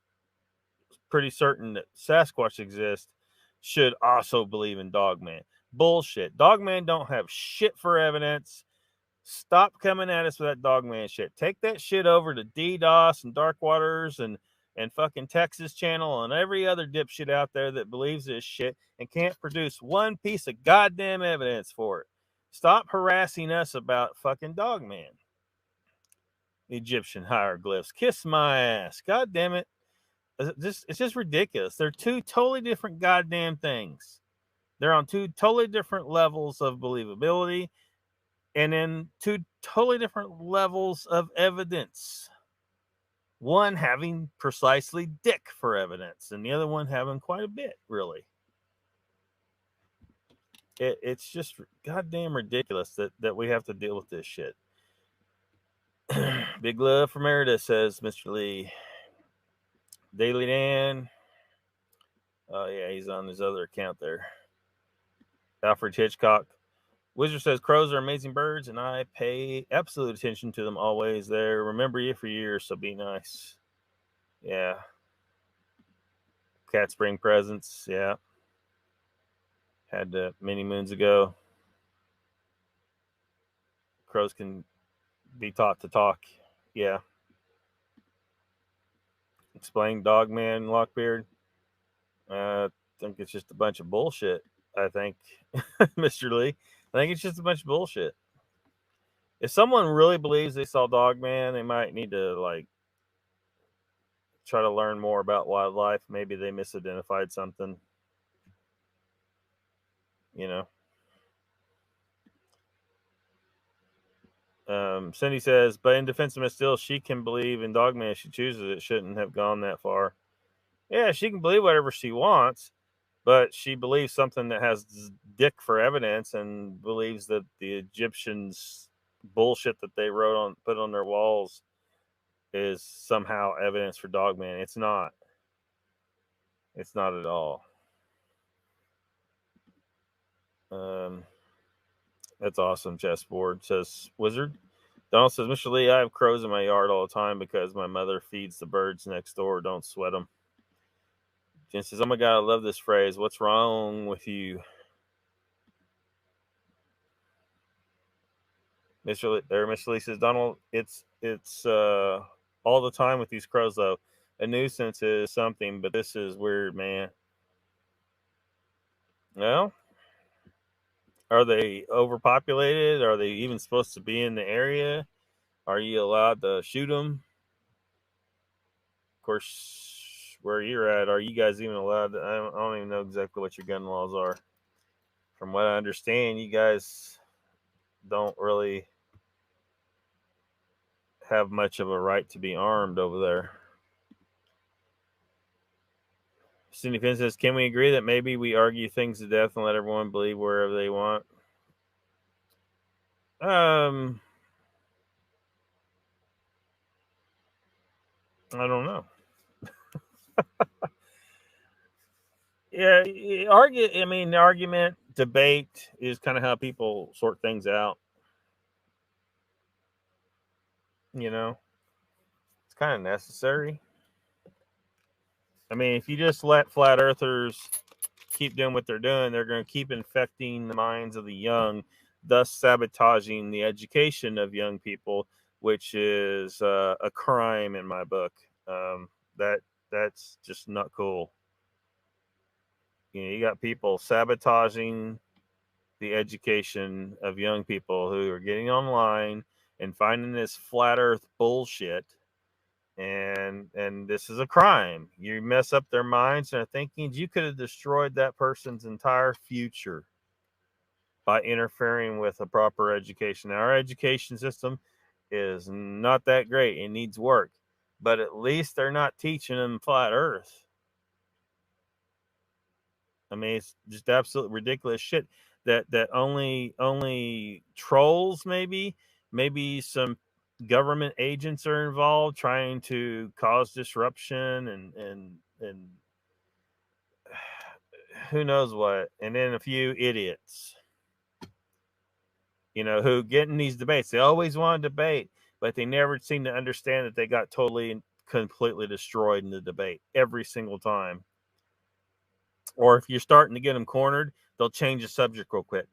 pretty certain that Sasquatch exists should also believe in Dogman. Bullshit. Dogman don't have shit for evidence. Stop coming at us with that Dogman shit. Take that shit over to DDoS and Dark Waters and fucking Texas Channel and every other dipshit out there that believes this shit and can't produce one piece of goddamn evidence for it. Stop harassing us about fucking Dogman. Egyptian hieroglyphs. Kiss my ass. God damn it. It's just ridiculous. They're two totally different goddamn things. They're on two totally different levels of believability, and then two totally different levels of evidence. One having precisely dick for evidence, and the other one having quite a bit, really. It's just goddamn ridiculous that we have to deal with this shit. Big love for Meredith, says Mr. Lee. Daily Dan. Oh, yeah, he's on his other account there. Alfred Hitchcock. Wizard says crows are amazing birds, and I pay absolute attention to them always. They remember you for years, so be nice. Yeah. Cats bring presents. Yeah. Had many moons ago. Crows can be taught to talk. Yeah. Explain Dogman Lockbeard. I think it's just a bunch of bullshit. I think, Mr. Lee. I think it's just a bunch of bullshit. If someone really believes they saw Dogman, they might need to like try to learn more about wildlife. Maybe they misidentified something. You know. Cindy says, but in defense of Miss Steele, she can believe in Dogman if she chooses. It shouldn't have gone that far. Yeah, she can believe whatever she wants, but she believes something that has dick for evidence and believes that the Egyptians bullshit that they put on their walls is somehow evidence for Dogman. It's not. It's not at all. That's awesome. Chessboard says Wizard. Donald says, Mr. Lee, I have crows in my yard all the time because my mother feeds the birds next door. Don't sweat them. Jen says, oh my God, I love this phrase. What's wrong with you? Mr. Lee says, Donald, it's all the time with these crows, though. A nuisance is something, but this is weird, man. Well, are they overpopulated? Are they even supposed to be in the area? Are you allowed to shoot them? Of course, where you're at, are you guys even allowed to? I don't even know exactly what your gun laws are. From what I understand, you guys don't really have much of a right to be armed over there. Cindy Finn says, can we agree that maybe we argue things to death and let everyone believe wherever they want? I don't know. Yeah, argument, debate is kind of how people sort things out. You know, it's kind of necessary. I mean, if you just let flat earthers keep doing what they're doing, they're going to keep infecting the minds of the young, thus sabotaging the education of young people, which is a crime in my book. That's just not cool. You know, you got people sabotaging the education of young people who are getting online and finding this flat earth bullshit. And this is a crime. You mess up their minds and their thinking. You could have destroyed that person's entire future by interfering with a proper education. Now, our education system is not that great. It needs work. But at least they're not teaching them flat earth. I mean, it's just absolute ridiculous shit that only trolls, maybe some government agents are involved trying to cause disruption and who knows what, and then a few idiots, you know, who get in these debates. They always want to debate, but they never seem to understand that they got totally and completely destroyed in the debate every single time. Or if you're starting to get them cornered, they'll change the subject real quick.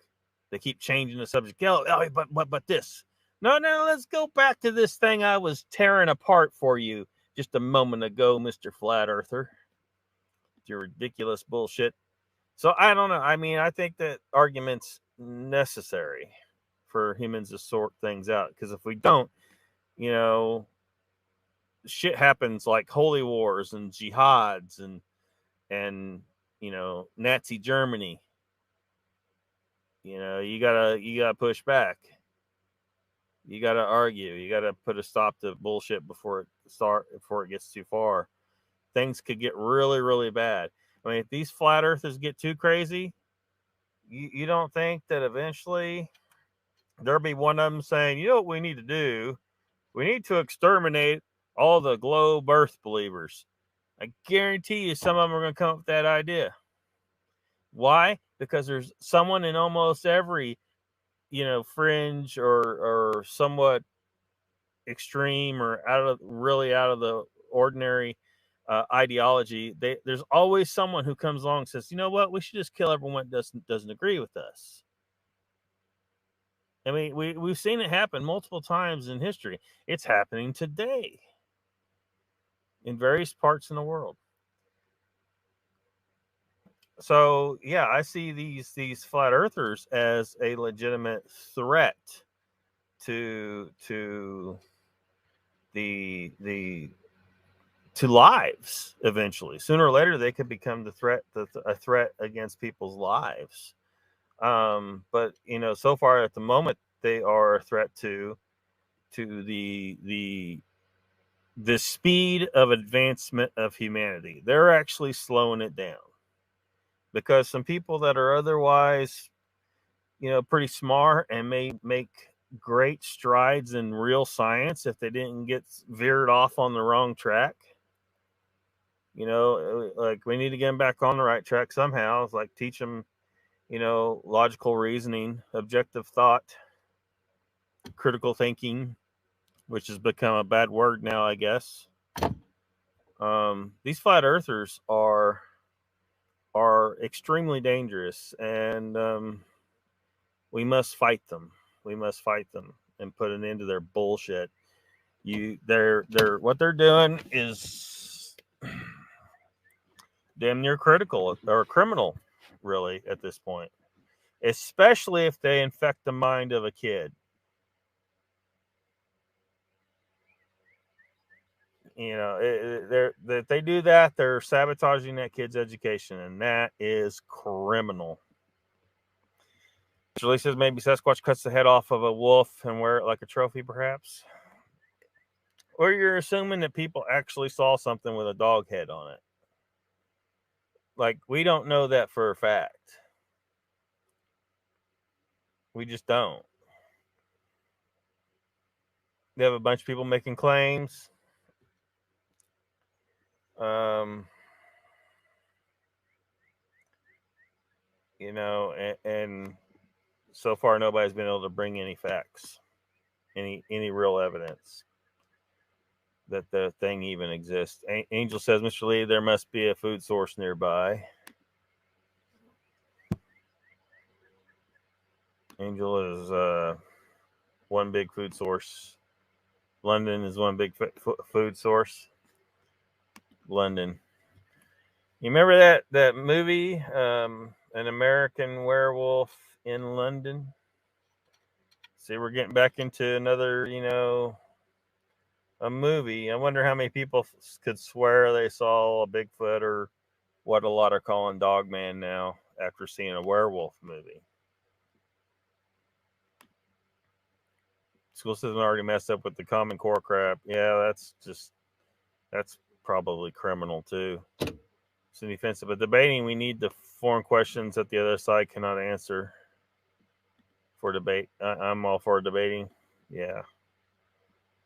They keep changing the subject. Oh, but this. No, let's go back to this thing I was tearing apart for you just a moment ago, Mr. Flat Earther. Your ridiculous bullshit. So I don't know. I mean, I think that argument's necessary for humans to sort things out. Because if we don't, you know, shit happens like holy wars and jihads and you know, Nazi Germany. You know, you gotta push back. You gotta argue. You gotta put a stop to bullshit before it gets too far. Things could get really, really bad. I mean, if these flat earthers get too crazy, you don't think that eventually there'll be one of them saying, you know what we need to do? We need to exterminate all the globe earth believers. I guarantee you some of them are going to come up with that idea. Why? Because there's someone in almost every fringe or somewhat extreme or really out of the ordinary ideology, there's always someone who comes along and says, you know what, we should just kill everyone that doesn't agree with us. I mean, we've seen it happen multiple times in history. It's happening today in various parts in the world. So yeah, I see these flat earthers as a legitimate threat to lives. Eventually, sooner or later, they could become a threat against people's lives. But so far at the moment, they are a threat to the speed of advancement of humanity. They're actually slowing it down, because some people that are otherwise, pretty smart and may make great strides in real science, if they didn't get veered off on the wrong track, like we need to get them back on the right track somehow. It's like teach them, logical reasoning, objective thought, critical thinking, which has become a bad word now, I guess. These flat earthers are extremely dangerous, and we must fight them. We must fight them and put an end to their bullshit. They're what they're doing is damn near critical or criminal, really, at this point. Especially if they infect the mind of a kid. If they do that, they're sabotaging that kid's education, and that is criminal. Julie says maybe Sasquatch cuts the head off of a wolf and wear it like a trophy, perhaps. Or you're assuming that people actually saw something with a dog head on it. Like, we don't know that for a fact. We just don't. They have a bunch of people making claims. And so far nobody's been able to bring any facts, any real evidence that the thing even exists. Angel says, Mr. Lee, there must be a food source nearby. Angel is one big food source. London is one big food source. London. You remember that movie, An American Werewolf in London? See, we're getting back into another, a movie. I wonder how many people could swear they saw a Bigfoot, or what a lot are calling Dogman now after seeing a werewolf movie. School system already messed up with the Common Core crap. Yeah, that's probably criminal too. It's an offensive. But debating, we need the foreign questions that the other side cannot answer for debate. I'm all for debating. Yeah,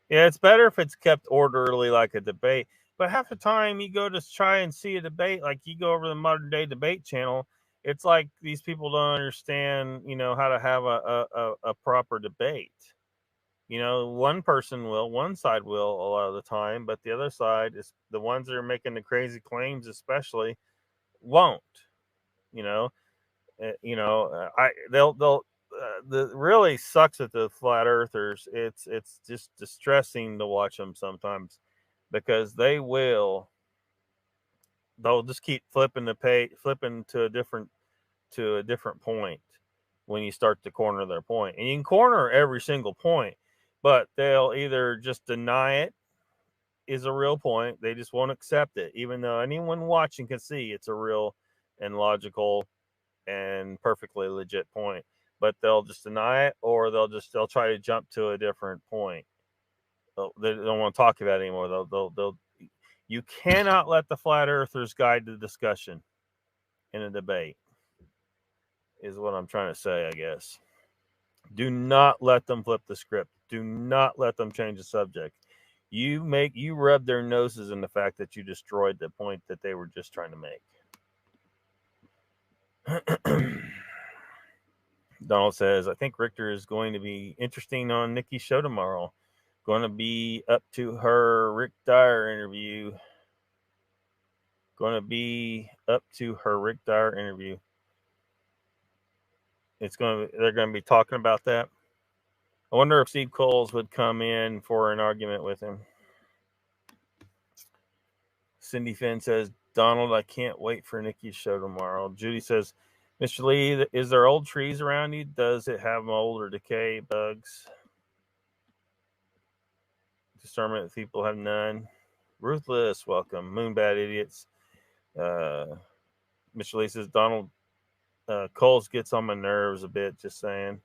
it's better if it's kept orderly like a debate. But half the time you go to try and see a debate, like you go over the Modern Day Debate channel, it's like these people don't understand, how to have a proper debate. One side will a lot of the time, but the other side is the ones that are making the crazy claims, especially, won't. The really sucks at the flat earthers. It's just distressing to watch them sometimes, because they'll just keep flipping to a different point when you start to corner their point. And you can corner every single point, but they'll either just deny it is a real point. They just won't accept it, even though anyone watching can see it's a real and logical and perfectly legit point. But they'll just deny it, or they'll try to jump to a different point. They don't want to talk about it anymore. You cannot let the flat earthers guide the discussion in a debate, is what I'm trying to say, I guess. Do not let them flip the script. Do not let them change the subject. You rub their noses in the fact that you destroyed the point that they were just trying to make. Donald says, I think Richter is going to be interesting on Nikki's show tomorrow. Going to be up to her Rick Dyer interview. They're going to be talking about that. I wonder if Steve Coles would come in for an argument with him. Cindy Finn says, Donald, I can't wait for Nikki's show tomorrow. Judy says, Mr. Lee, is there old trees around you? Does it have mold or decay bugs? Discernment people have none. Ruthless, welcome. Moonbad idiots. Mr. Lee says, Donald Coles gets on my nerves a bit, just saying.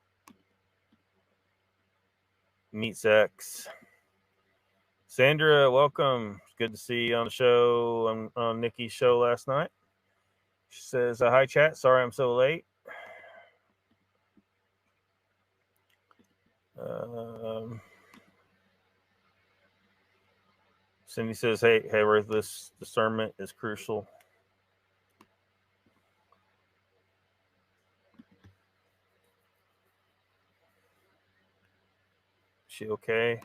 Meat sex. Sandra, welcome. It's good to see you on the show, on Nikki's show last night. She says, hi, chat. Sorry I'm so late. Cindy says, hey, Ruthless, discernment is crucial. She okay?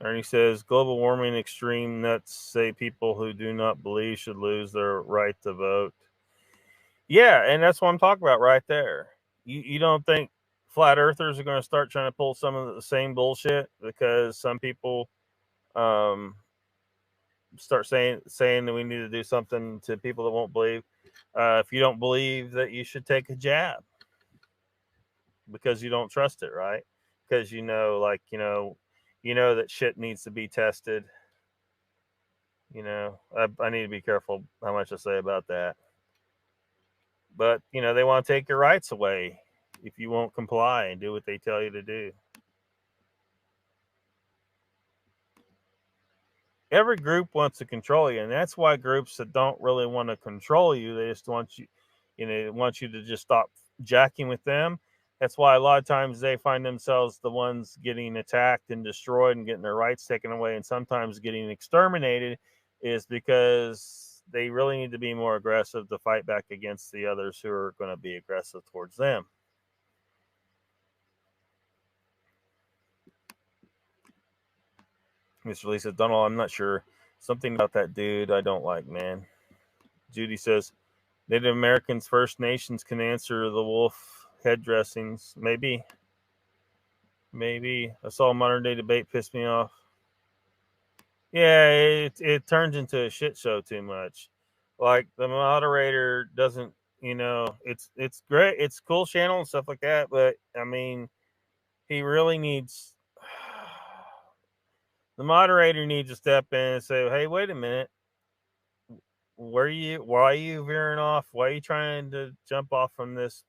Ernie says, global warming extreme nuts say people who do not believe should lose their right to vote. Yeah, and that's what I'm talking about right there. You don't think flat earthers are going to start trying to pull some of the same bullshit because some people start saying that we need to do something to people that won't believe. If you don't believe that you should take a jab because you don't trust it, right? Because you know that shit needs to be tested. I need to be careful how much I say about that. But, they want to take your rights away if you won't comply and do what they tell you to do. Every group wants to control you, and that's why groups that don't really want to control you, they just want you, want you to just stop jacking with them. That's why a lot of times they find themselves the ones getting attacked and destroyed and getting their rights taken away and sometimes getting exterminated, is because they really need to be more aggressive to fight back against the others who are going to be aggressive towards them. Mr. Lee says, Donald, I'm not sure. Something about that dude I don't like, man. Judy says, Native Americans, First Nations can answer the wolf head dressings. Maybe. I saw a modern day debate piss me off. Yeah, it turns into a shit show too much. Like, the moderator doesn't, it's great. It's cool channel and stuff like that. But, I mean, he really needs... The moderator needs to step in and say, hey, wait a minute. Why are you veering off? Why are you trying to jump off from this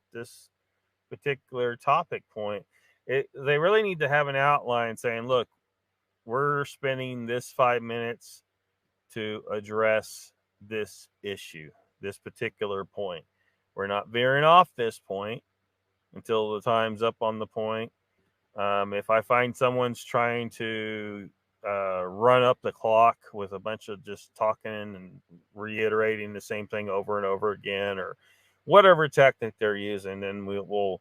particular topic point? They really need to have an outline saying, look, we're spending this 5 minutes to address this issue, this particular point. We're not veering off this point until the time's up on the point. If I find someone's trying to run up the clock with a bunch of just talking and reiterating the same thing over and over again, or whatever tactic they're using, then we'll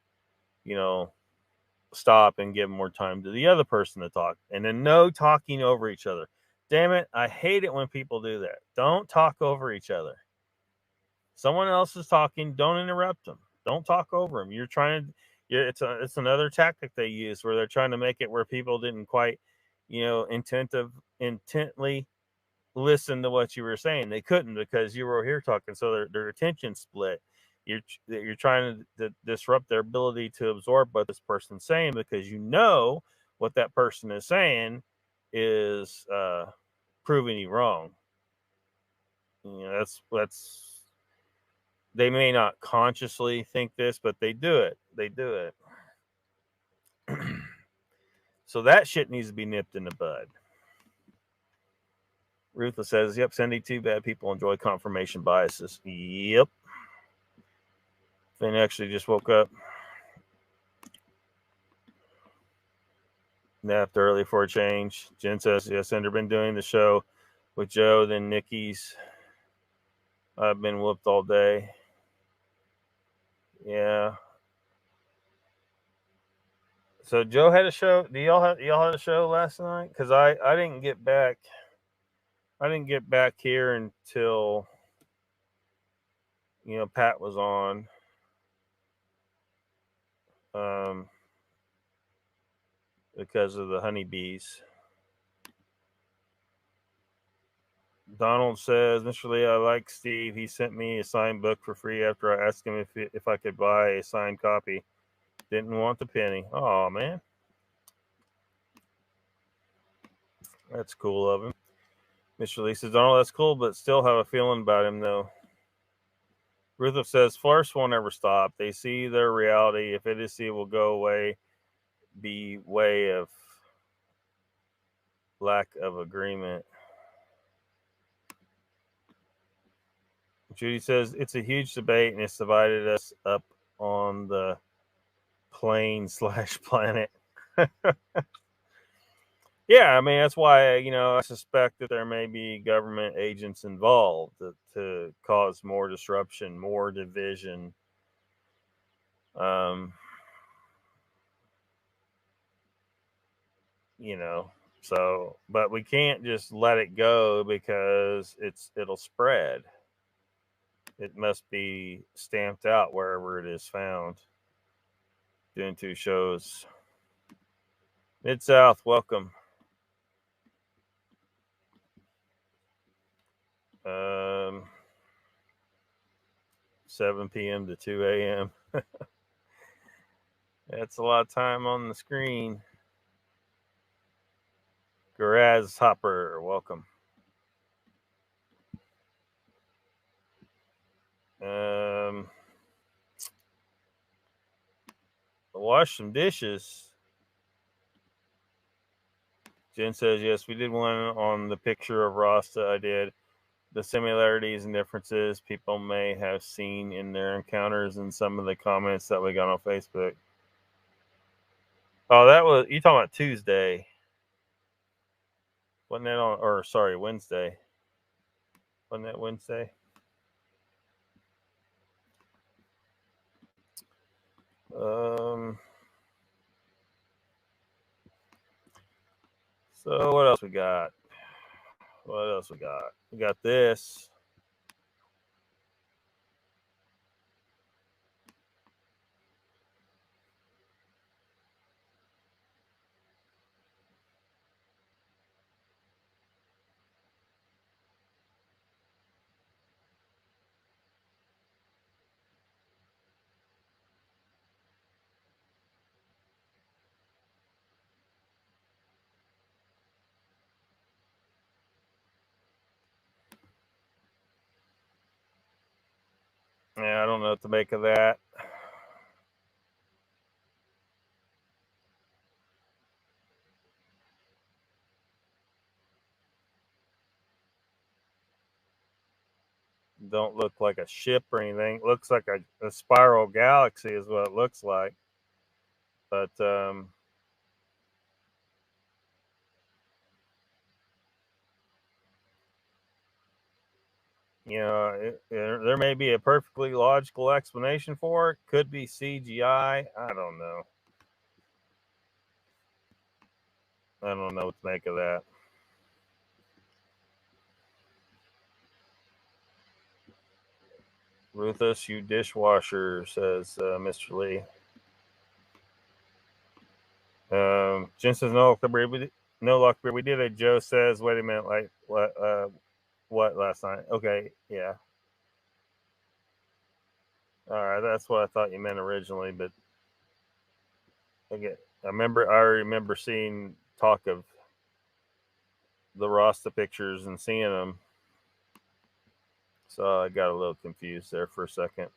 stop and give more time to the other person to talk. And then no talking over each other. Damn it, I hate it when people do that. Don't talk over each other. Someone else is talking, don't interrupt them. Don't talk over them. It's another tactic they use where they're trying to make it where people didn't quite intently listen to what you were saying. They couldn't because you were here talking, so their attention split. You're trying to disrupt their ability to absorb what this person's saying because what that person is saying is proving you wrong. That's they may not consciously think this, but they do it. So that shit needs to be nipped in the bud. Ruthless says, yep, sending too bad people enjoy confirmation biases. Yep. Finn actually just woke up. Napped early for a change. Jen says, yes, Ender been doing the show with Joe, then Nikki's. I've been whooped all day. Yeah. So Joe had a show. Do y'all had a show last night? Because I didn't get back. I didn't get back here until Pat was on. Because of the honeybees. Donald says, Mr. Lee, I like Steve. He sent me a signed book for free after I asked him if I could buy a signed copy. Didn't want the penny. Oh, man. That's cool of him. Mr. Lee says, Donald, that's cool, but still have a feeling about him, though. Rutherford says, Flarsh won't ever stop. They see their reality. If idiocy will go away, be way of lack of agreement. Judy says, it's a huge debate, and it's divided us up on the plane/planet. Yeah, I mean, that's why, I suspect that there may be government agents involved to cause more disruption, more division. So, but we can't just let it go because it'll spread. It must be stamped out wherever it is found. Doing 2 shows. Mid-South, welcome. 7 p.m. to 2 a.m. That's a lot of time on the screen. Garaz Hopper, welcome. Wash some dishes. Jen says, yes, we did one on the picture of Rasta. I did. The similarities and differences people may have seen in their encounters and some of the comments that we got on Facebook. Oh, that was, you talking about Tuesday. Wasn't that on, or sorry, Wednesday. Wasn't that Wednesday? So what else we got? We got this. Yeah, I don't know what to make of that. Don't look like a ship or anything. It looks like a spiral galaxy is what it looks like. But there may be a perfectly logical explanation for it. Could be CGI. I don't know. I don't know what to make of that. Ruthless, you dishwasher, says Mr. Lee. Jen says, no, LOCKBEARD. We did a Joe says, wait a minute, like, what last night? Okay, yeah. All right, that's what I thought you meant originally, but again, I remember seeing talk of the Rasta pictures and seeing them. So I got a little confused there for a second.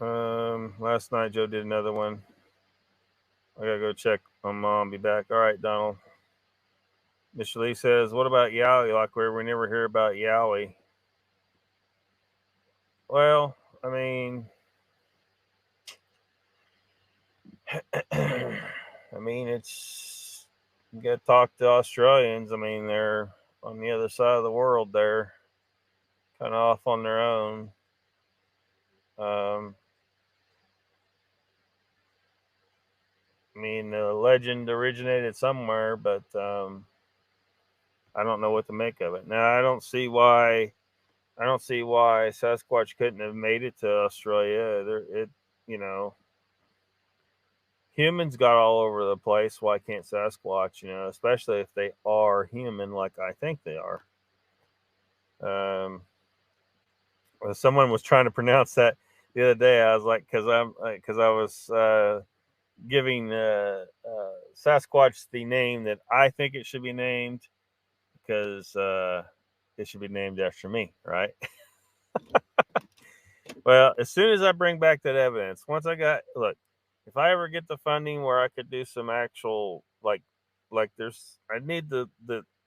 Last night Joe did another one. I gotta go check on Mom. Be back. All right, Donald. Mr. Lee says, what about Yowie? LOCKBEARD, we never hear about Yowie. Well, I mean, it's, you got to talk to Australians. I mean, they're on the other side of the world. They're kind of off on their own. I mean, the legend originated somewhere, but I don't know what to make of it. Now, I don't see why Sasquatch couldn't have made it to Australia. You know, humans got all over the place. Why can't Sasquatch? You know, especially if they are human, like I think they are. Someone was trying to pronounce that the other day. I was like, because I was giving Sasquatch the name that I think it should be named, because it should be named after me, right? Well, as soon as I bring back that evidence, if I ever get the funding where I could do some actual, I need the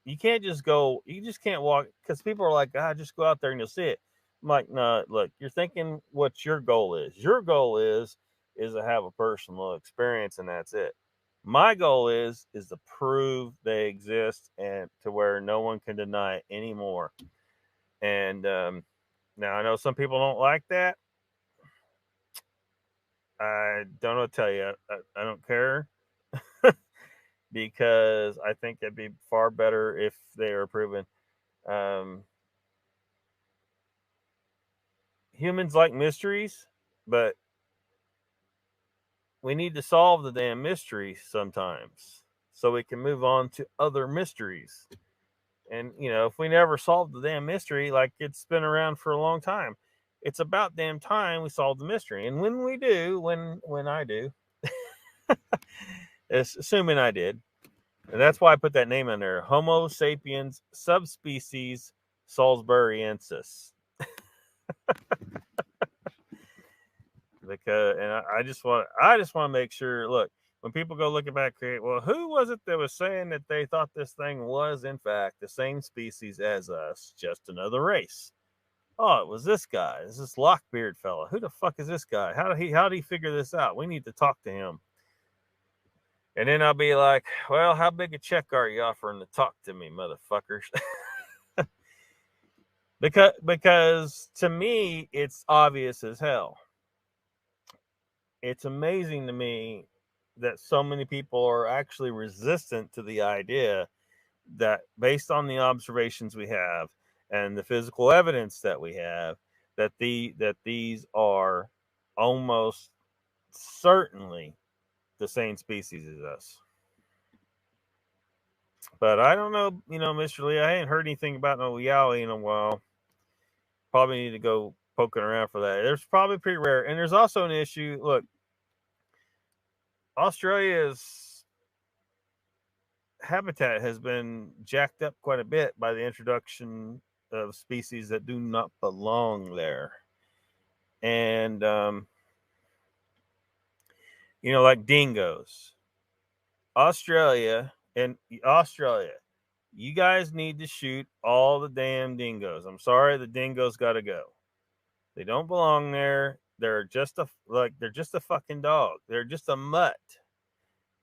you can't just go, you just can't walk, because people are like, just go out there and you'll see it. I'm like, no, look, you're thinking what your goal is. Your goal is to have a personal experience, and that's it. My goal is to prove they exist, and to where no one can deny it anymore. And now, I know some people don't like that. I don't know what to tell you. I don't care, because I think it'd be far better if they are proven. Humans like mysteries, but we need to solve the damn mysteries sometimes so we can move on to other mysteries. And, you know, if we never solve the damn mystery, like it's been around for a long time, it's about damn time we solve the mystery. And when we do, when I do, assuming I did, and that's why I put that name in there, Homo sapiens subspecies Salisburyensis. Because, and I just want to make sure. Look, when people go looking back, well, who was it that was saying that they thought this thing was in fact the same species as us, just another race? Oh, it was this guy. This is LOCKBEARD fella. Who the fuck is this guy? How did he figure this out? We need to talk to him. And then I'll be like, well, how big a check are you offering to talk to me, motherfuckers? because to me, it's obvious as hell. It's amazing to me that so many people are actually resistant to the idea that, based on the observations we have and the physical evidence that we have, that these are almost certainly the same species as us. But I don't know, Mr. Lee, I ain't heard anything about no yowie in a while. Probably need to go poking around for that. It's probably pretty rare. And there's also an issue. Look, Australia's habitat has been jacked up quite a bit by the introduction of species that do not belong there. And, like dingoes. Australia, you guys need to shoot all the damn dingoes. I'm sorry, the dingoes got to go. They don't belong there. They're just a fucking dog. They're just a mutt.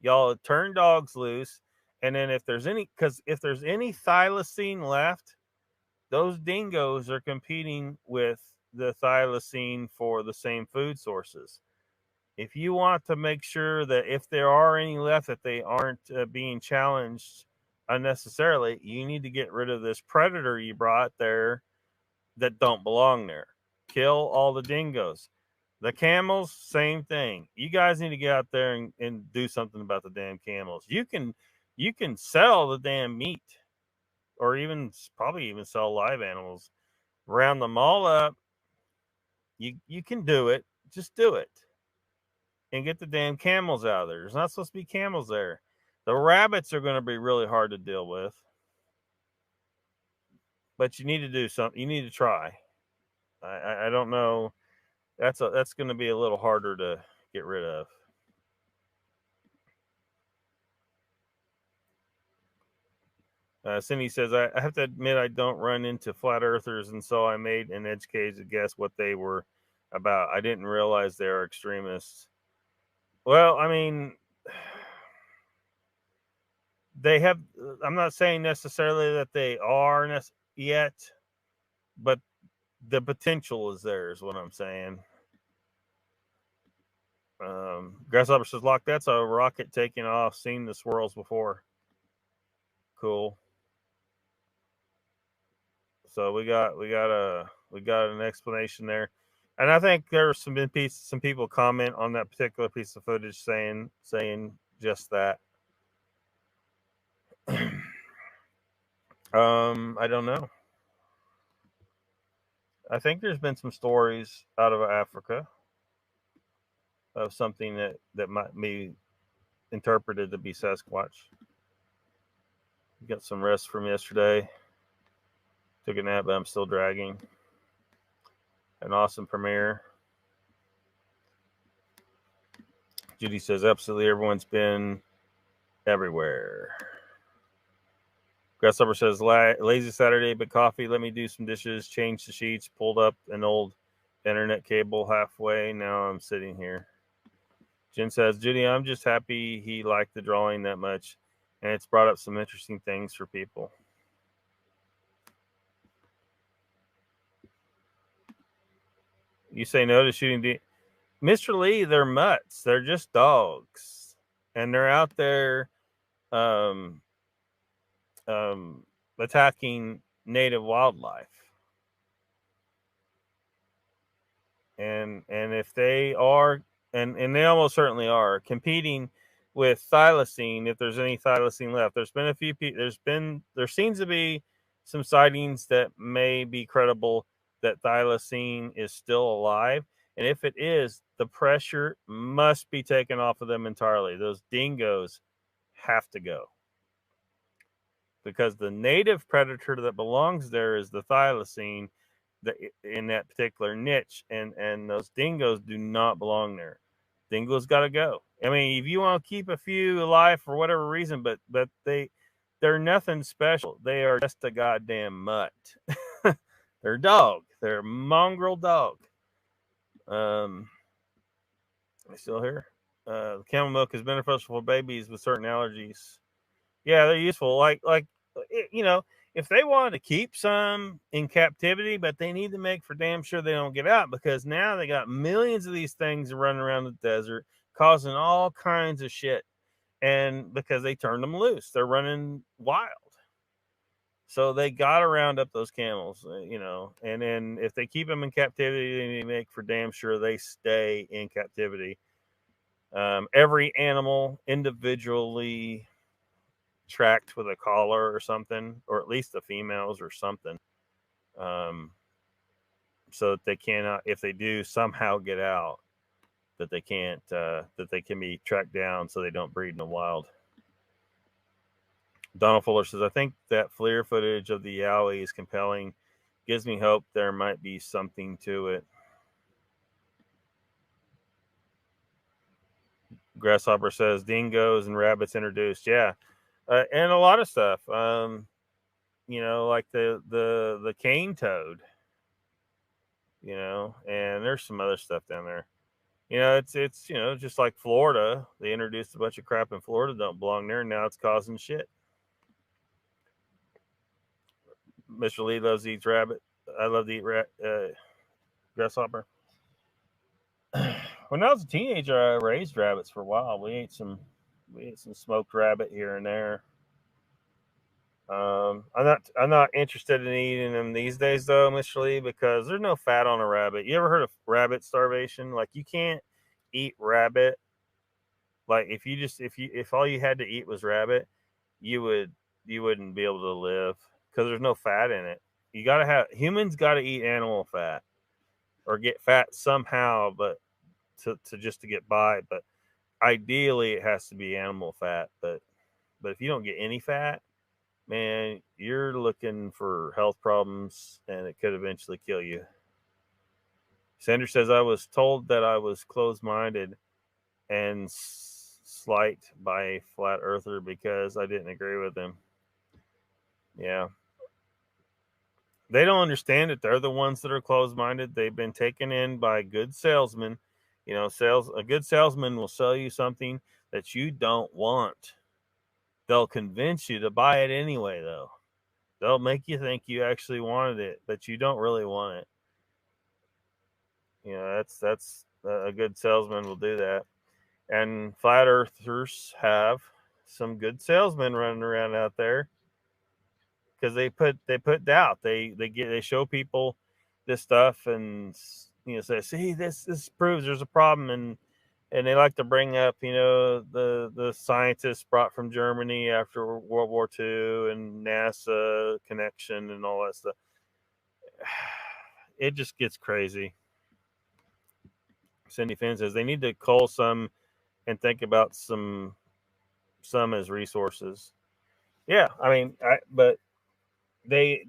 Y'all turn dogs loose, and then if there's any thylacine left, those dingoes are competing with the thylacine for the same food sources. If you want to make sure that if there are any left, that they aren't being challenged unnecessarily, you need to get rid of this predator you brought there that don't belong there. Kill all the dingoes. The camels, same thing. You guys need to get out there and do something about the damn camels. You can sell the damn meat, or probably even sell live animals. Round them all up. You can do it. Just do it. And get the damn camels out of there. There's not supposed to be camels there. The rabbits are going to be really hard to deal with. But you need to do something. You need to try. I don't know. That's going to be a little harder to get rid of. Cindy says, I have to admit I don't run into flat earthers, and so I made an educated guess what they were about. I didn't realize they are extremists. Well, I mean, they have, I'm not saying necessarily that they are yet, but the potential is there, is what I'm saying. Grasshopper says, Lock, that's a rocket taking off. Seen the swirls before. Cool. So we got an explanation there, and I think there's some people comment on that particular piece of footage saying just that. I don't know. I think there's been some stories out of Africa of something that might be interpreted to be Sasquatch. Got some rest from yesterday. Took a nap, but I'm still dragging. An awesome premiere. Judy says, absolutely, everyone's been everywhere. Grasshopper says, lazy Saturday, but coffee. Let me do some dishes, change the sheets, pulled up an old internet cable halfway. Now I'm sitting here. Jen says, Judy, I'm just happy he liked the drawing that much, and it's brought up some interesting things for people. You say no to shooting Mr. Lee, they're mutts. They're just dogs. And they're out there attacking native wildlife. And if they are, and they almost certainly are, competing with thylacine, if there's any thylacine left. There's been a few people, there seems to be some sightings that may be credible that thylacine is still alive. And if it is, the pressure must be taken off of them entirely. Those dingoes have to go. Because the native predator that belongs there is the thylacine in that particular niche. And those dingoes do not belong there. Dingoes got to go. I mean, if you want to keep a few alive for whatever reason, but they're nothing special. They are just a goddamn mutt. They're dog. They're a mongrel dog. I'm still here. Camel milk is beneficial for babies with certain allergies. Yeah, they're useful. Like if they want to keep some in captivity, but they need to make for damn sure they don't get out, because now they got millions of these things running around the desert causing all kinds of shit. And because they turned them loose, they're running wild. So they got to round up those camels, and then if they keep them in captivity, they need to make for damn sure they stay in captivity. Every animal individually tracked with a collar or something, or at least the females or something, so that they cannot, if they do somehow get out, that they can't, that they can be tracked down so they don't breed in the wild. Donald Fuller says, I think that FLIR footage of the Yowie is compelling. Gives me hope there might be something to it. Grasshopper says, dingoes and rabbits introduced. Yeah. And a lot of stuff. Like the cane toad. And there's some other stuff down there. It's just like Florida. They introduced a bunch of crap in Florida, don't belong there, and now it's causing shit. Mr. Lee loves to eat rabbit. I love to eat grasshopper. When I was a teenager, I raised rabbits for a while. We ate some smoked rabbit here and there. I'm not interested in eating them these days, though, Mr. Lee, because there's no fat on a rabbit. You ever heard of rabbit starvation? Like, you can't eat rabbit. Like, if all you had to eat was rabbit, you wouldn't be able to live, because there's no fat in it. Humans got to eat animal fat or get fat somehow, but to get by. But ideally, it has to be animal fat. But if you don't get any fat, man, you're looking for health problems, and it could eventually kill you. Sanders says, I was told that I was closed-minded and slight by a flat earther because I didn't agree with him. Yeah. They don't understand it. They're the ones that are closed-minded. They've been taken in by good salesmen. A good salesman will sell you something that you don't want. They'll convince you to buy it anyway, though. They'll make you think you actually wanted it, but you don't really want it. That's a good salesman will do that. And flat earthers have some good salesmen running around out there because they put doubt. They show people this stuff and say, see, this proves there's a problem, and they like to bring up the scientists brought from Germany after World War II and NASA connection and all that stuff. It just gets crazy. Cindy Finn says they need to cull some and think about some as resources. Yeah, I mean, but they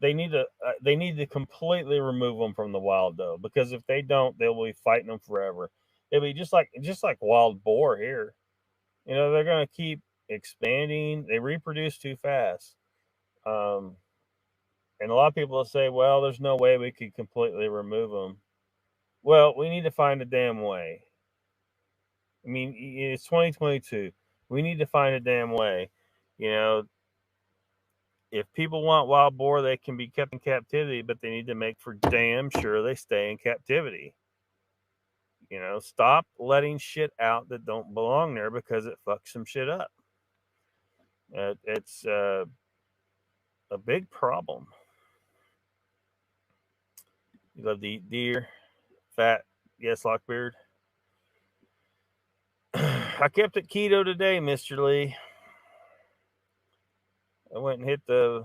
need to completely remove them from the wild, though, because if they don't, they'll be fighting them forever. It'll be just like wild boar here. They're going to keep expanding. They reproduce too fast. And a lot of people will say, well, there's no way we could completely remove them. Well, we need to find a damn way. I mean, it's 2022. We need to find a damn way. If people want wild boar, they can be kept in captivity, but they need to make for damn sure they stay in captivity. Stop letting shit out that don't belong there because it fucks some shit up. It's a big problem. You love to eat deer, fat. Yes, Lockbeard. I kept it keto today, Mr. Lee. I went and hit the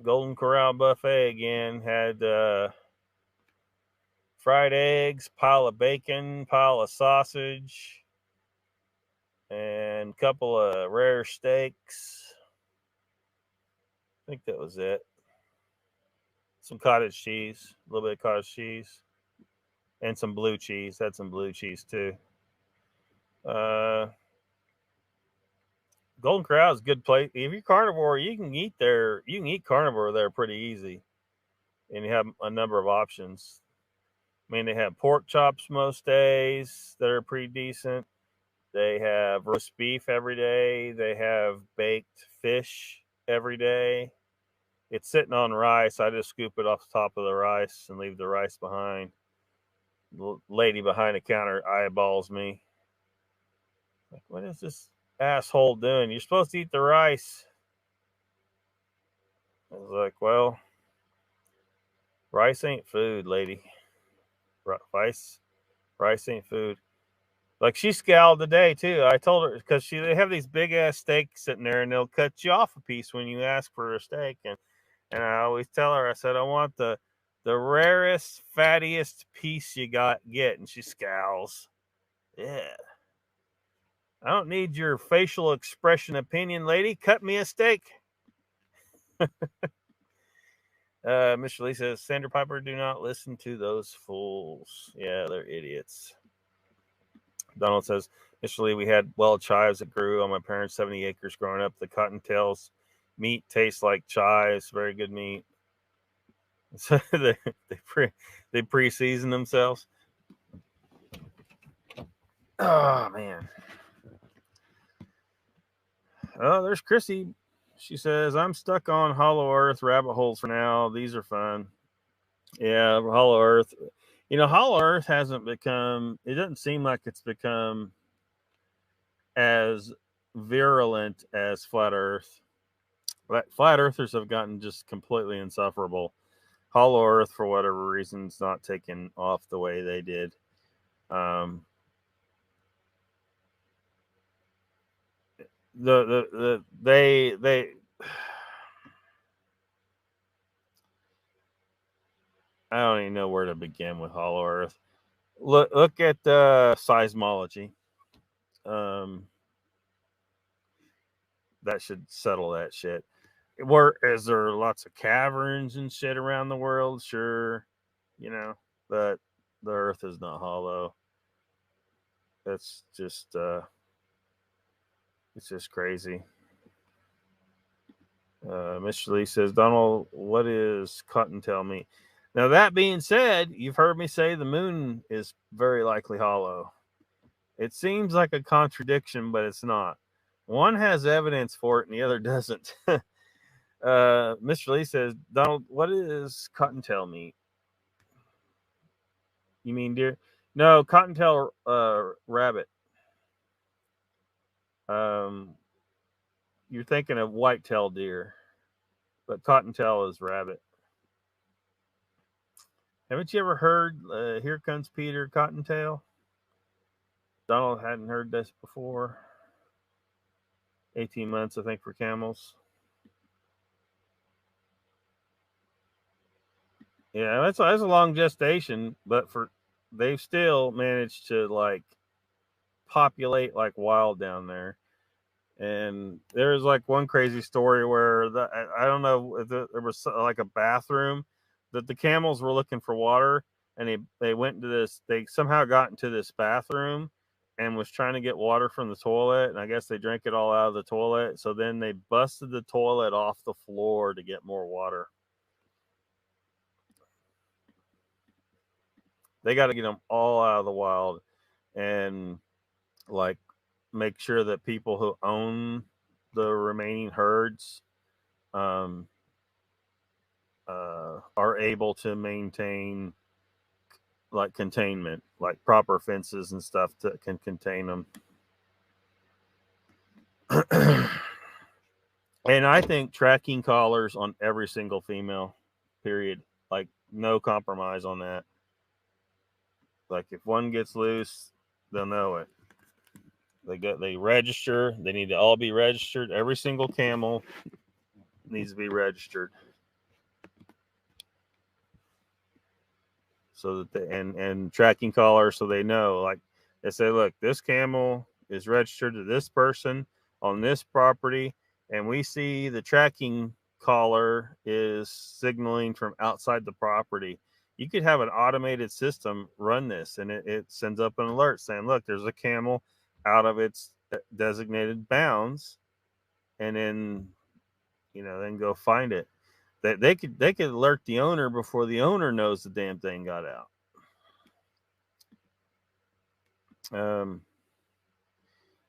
Golden Corral buffet again. Had fried eggs, pile of bacon, pile of sausage, and a couple of rare steaks. I think that was it. Some cottage cheese, a little bit of cottage cheese, and some blue cheese. Had some blue cheese too. Golden Corral is a good place. If you're carnivore, you can eat there. You can eat carnivore there pretty easy, and you have a number of options. I mean, they have pork chops most days that are pretty decent. They have roast beef every day. They have baked fish every day. It's sitting on rice. I just scoop it off the top of the rice and leave the rice behind. The lady behind the counter eyeballs me. Like, what is this asshole doing? You're supposed to eat the rice. I was like, well, rice ain't food, lady. Rice ain't food. Like, she scowled today too. I told her because they have these big ass steaks sitting there, and they'll cut you off a piece when you ask for a steak. And I always tell her, I said, I want the rarest, fattiest piece you get. And she scowls. Yeah. I don't need your facial expression opinion, lady. Cut me a steak. Mr. Lee says, Sandra Piper, do not listen to those fools. Yeah, they're idiots. Donald says, Mr. Lee, we had wild chives that grew on my parents' 70 acres growing up. The cottontails meat tastes like chives. Very good meat. So they pre-season themselves. Oh, man. Oh, there's Chrissy. She says, I'm stuck on Hollow Earth rabbit holes for now. These are fun. Yeah, Hollow Earth. Hollow Earth hasn't become, it doesn't seem like it's become as virulent as Flat Earth. Flat Earthers have gotten just completely insufferable. Hollow Earth, for whatever reason, is not taking off the way they did. They I don't even know where to begin with Hollow Earth. Look at seismology. That should settle that shit. Is there lots of caverns and shit around the world? Sure, but the Earth is not hollow. That's just it's just crazy. Mr. Lee says, Donald, what is cottontail meat? Now, that being said, you've heard me say the moon is very likely hollow. It seems like a contradiction, but it's not. One has evidence for it and the other doesn't. Mr. Lee says, Donald, what is cottontail meat? You mean deer? No, cottontail rabbit. You're thinking of white-tailed deer, but cottontail is rabbit. Haven't you ever heard Here Comes Peter Cottontail? Donald hadn't heard this before. 18 months, I think, for camels. Yeah, that's a long gestation, but they've still managed to like populate like wild down there. And there's like one crazy story where I don't know if there was like a bathroom that the camels were looking for water, and they went into this. They somehow got into this bathroom and was trying to get water from the toilet, and I guess they drank it all out of the toilet. So then they busted the toilet off the floor to get more water. They got to get them all out of the wild, and like make sure that people who own the remaining herds are able to maintain like containment, like proper fences and stuff that can contain them. And I think tracking collars on every single female, period. Like no compromise on that. Like if one gets loose, they'll know it. They register. They need to all be registered. Every single camel needs to be registered. So that and tracking collars, so they know, like they say, look, this camel is registered to this person on this property, and we see the tracking collar is signaling from outside the property. You could have an automated system run this, and it sends up an alert saying, look, there's a camel out of its designated bounds, and then then go find it. They could alert the owner before the owner knows the damn thing got out.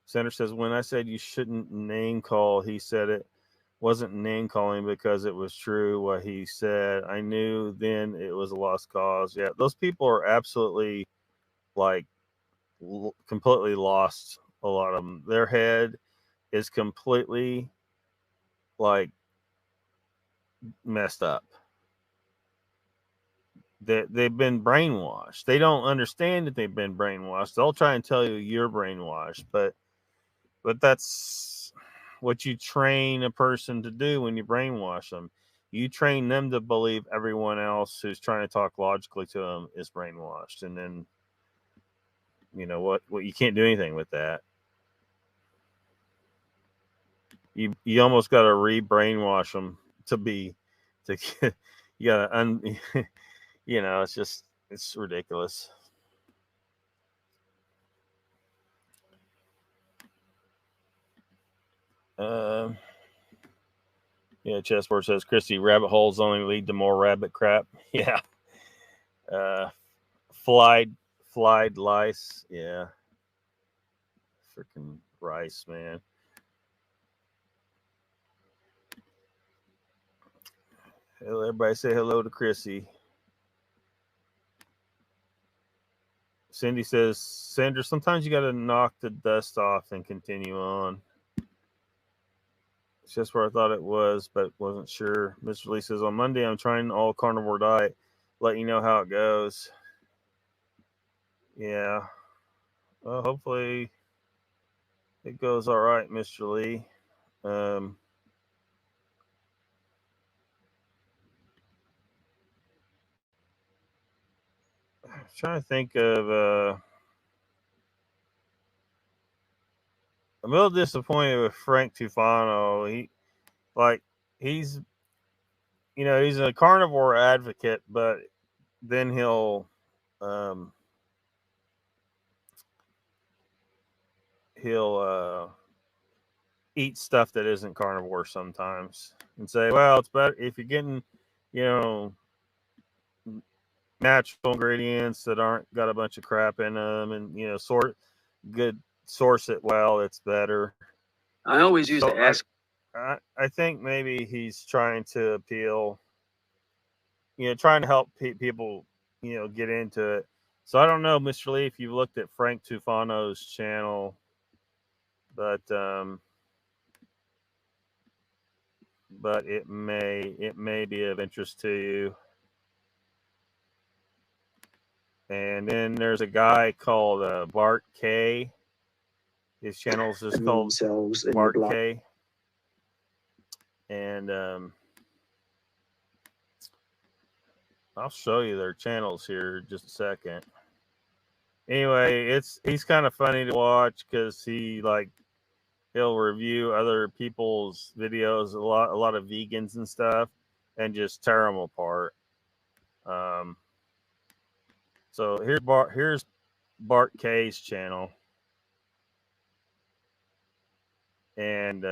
Senator says, when I said you shouldn't name call, he said it wasn't name calling because it was true what he said. I knew then it was a lost cause. Yeah, those people are absolutely like completely lost. A lot of them, their head is completely like messed up. They've been brainwashed. They don't understand that they've been brainwashed. They'll try and tell you you're brainwashed, but that's what you train a person to do when you brainwash them. You train them to believe everyone else who's trying to talk logically to them is brainwashed, and then what you can't do anything with that. You almost got to re-brainwash them to get you gotta it's ridiculous. Chessboard says, Christy, rabbit holes only lead to more rabbit crap. Yeah. Flied lice. Yeah. Freaking rice, man. Everybody say hello to Chrissy. Cindy says, Sandra, sometimes you got to knock the dust off and continue on. It's just where I thought it was, but wasn't sure. Mr. Lee says, on Monday, I'm trying all carnivore diet. Let you know how it goes. Yeah. Well, hopefully it goes all right, Mr. Lee. I'm trying to think of I'm a little disappointed with Frank Tufano. He's a carnivore advocate, but then he'll eat stuff that isn't carnivore sometimes and say, well, it's better if you're getting, natural ingredients that aren't got a bunch of crap in them, and source it well, it's better. I always use to ask. I think maybe he's trying to appeal, trying to help people, get into it. So I don't know, Mr. Lee, if you've looked at Frank Tufano's channel, but it may be of interest to you. And then there's a guy called Bart K. His channel is just called Bart K. And I'll show you their channels here in just a second. Anyway, he's kind of funny to watch because he'll review other people's videos, a lot of vegans and stuff, and just tear them apart. So here's Bart K's channel, and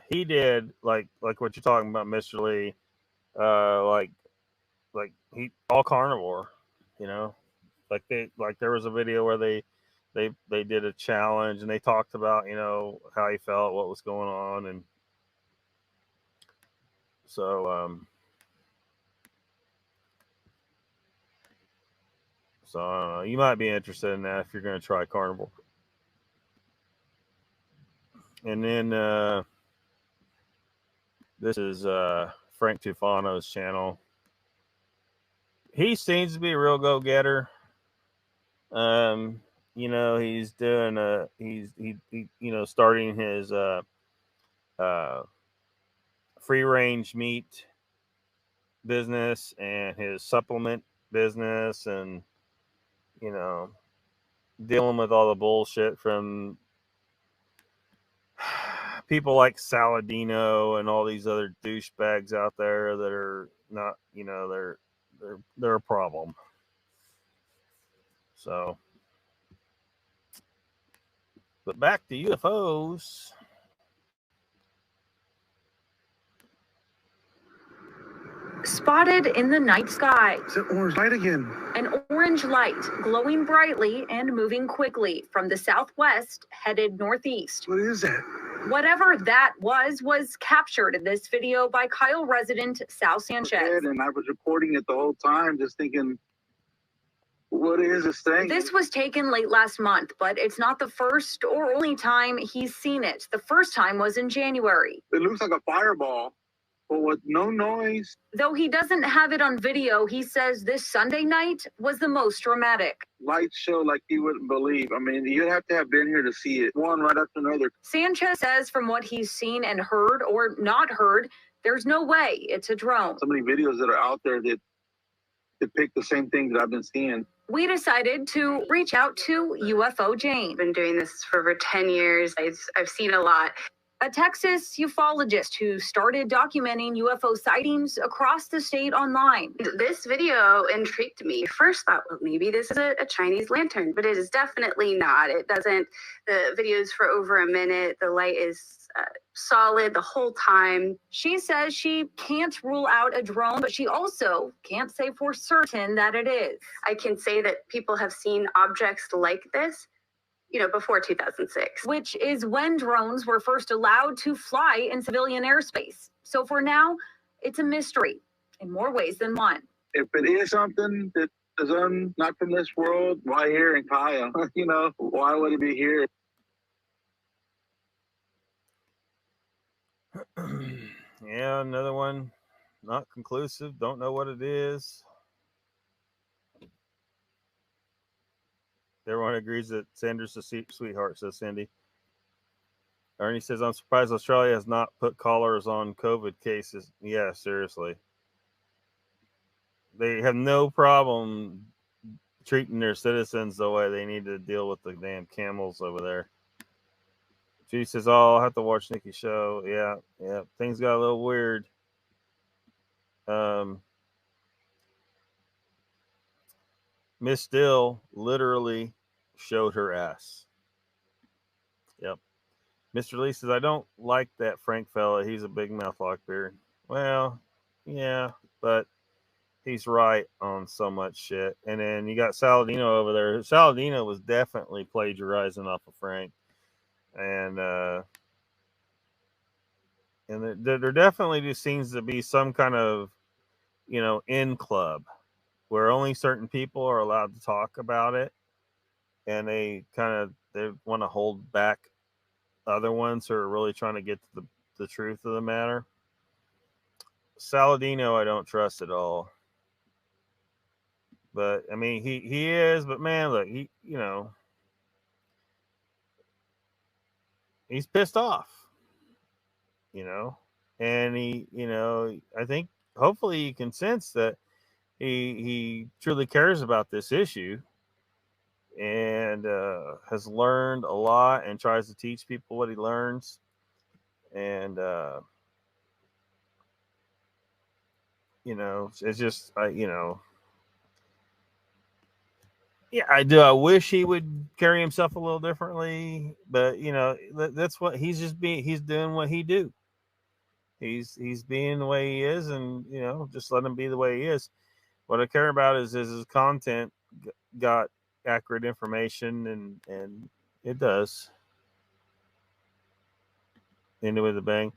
he did like what you're talking about, Mr. Lee, like he all carnivore, you know, like there was a video where they did a challenge and they talked about, you know, how he felt, what was going on, and so I don't know, you might be interested in that if you're going to try carnivore. And then this is Frank Tufano's channel. He seems to be a real go-getter. You know, he's doing he you know, starting his free range meat business and his supplement business, and you know, dealing with all the bullshit from people like Saladino and all these other douchebags out there that are not, you know, they're a problem. So, but back to UFOs. Spotted in the night sky. It's an orange light again. An orange light glowing brightly and moving quickly from the southwest headed northeast. What is that? Whatever that was captured in this video by Kyle resident Sal Sanchez. And I was reporting it the whole time, just thinking, what is this thing? This was taken late last month, but it's not the first or only time he's seen it. The first time was in January. It looks like a fireball, but with no noise. Though he doesn't have it on video, he says this Sunday night was the most dramatic. Lights show like you wouldn't believe. I mean, you'd have to have been here to see it, one right after another. Sanchez says from what he's seen and heard or not heard, there's no way it's a drone. So many videos that are out there that depict the same thing that I've been seeing. We decided to reach out to UFO Jane. I've been doing this for over 10 years. I've seen a lot. A Texas ufologist who started documenting UFO sightings across the state online. This video intrigued me. First thought, well, maybe this is a Chinese lantern, but it is definitely not. It doesn't. The video's for over a minute. The light is solid the whole time. She says she can't rule out a drone, but she also can't say for certain that it is. I can say that people have seen objects like this, you know, before 2006. Which is when drones were first allowed to fly in civilian airspace. So for now, it's a mystery in more ways than one. If it is something that is not from this world, why here in Kaya? You know, why would it be here? Yeah, another one, not conclusive. Don't know what it is. Everyone agrees that Sanders is a sweetheart, says Cindy. Ernie says, I'm surprised Australia has not put collars on COVID cases. Yeah, seriously. They have no problem treating their citizens the way they need to deal with the damn camels over there. She says, oh, I'll have to watch Nikki's show. Yeah. Things got a little weird. Miss Still literally showed her ass. Yep. Mr. Lee says, I don't like that Frank fella. He's a big mouth Lockbeard. Well, yeah, but he's right on so much shit. And then you got Saladino over there. Saladino was definitely plagiarizing off of Frank. And there definitely just seems to be some kind of, you know, in club where only certain people are allowed to talk about it, and they want to hold back other ones who are really trying to get to the truth of the matter. Saladino, I don't trust at all. But I mean, he is. But man, look, he's pissed off. And I think hopefully you can sense that he truly cares about this issue, and has learned a lot and tries to teach people what he learns. And it's just I wish he would carry himself a little differently, but that's what he's doing what he do. He's being the way he is, and just let him be the way he is. What I care about is his content got accurate information, and it does. End it with a bang.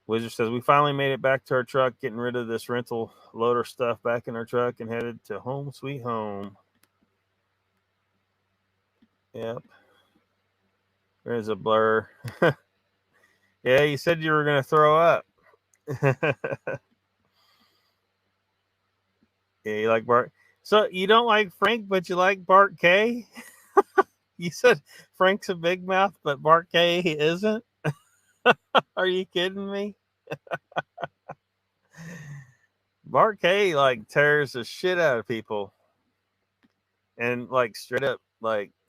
Wizard says, we finally made it back to our truck, getting rid of this rental loader stuff back in our truck and headed to home sweet home. Yep. There's a blur. Yeah, you said you were going to throw up. Yeah, you like Bart. So you don't like Frank, but you like Bart K? You said Frank's a big mouth, but Bart K isn't? Are you kidding me? Bart K tears the shit out of people and straight up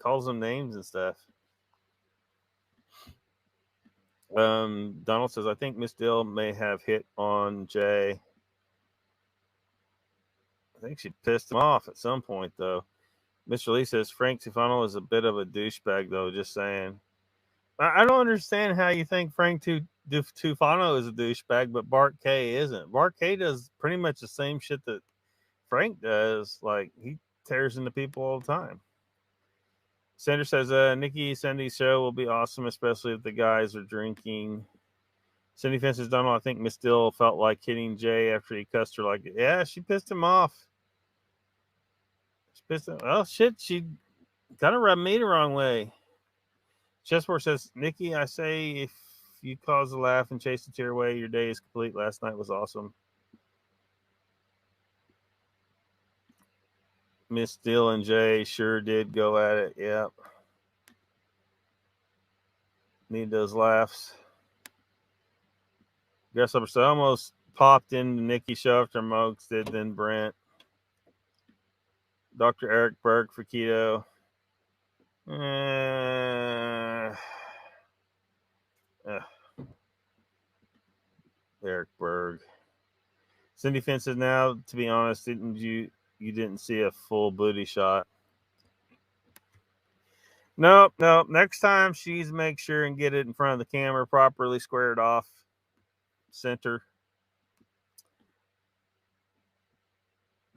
calls them names and stuff. Donald says, I think Miss Dill may have hit on Jay. I think she pissed him off at some point, though. Mr. Lee says Frank Tufano is a bit of a douchebag, though. Just saying. I don't understand how you think Frank Tufano is a douchebag, but Bart K isn't. Bart K does pretty much the same shit that Frank does. He tears into people all the time. Sandra says, Nikki Cindy's show will be awesome, especially if the guys are drinking. Cindy Fences, Donald, I think Miss Dill felt like hitting Jay after he cussed her. Yeah, she pissed him off. Oh, shit, she kind of rubbed me the wrong way. Chessboard says, Nikki, I say if you cause a laugh and chase a tear away, your day is complete. Last night was awesome. Miss Dill and Jay sure did go at it. Yep. Need those laughs. Grasshopper said, almost popped into Nikki's show after Mokes did, then Brent. Dr. Eric Berg for keto. Eric Berg. Cindy Finn says, now, to be honest, you didn't see a full booty shot. Nope. Next time, she's make sure and get it in front of the camera, properly squared off, center.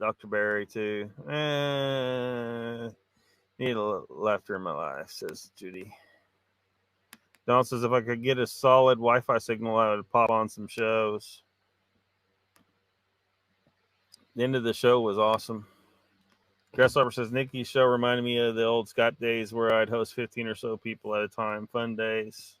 Dr. Barry, too. Need a laughter in my life, says Judy. Don says, if I could get a solid Wi-Fi signal, I would pop on some shows. The end of the show was awesome. Grasshopper says, Nikki's show reminded me of the old Scott days where I'd host 15 or so people at a time. Fun days.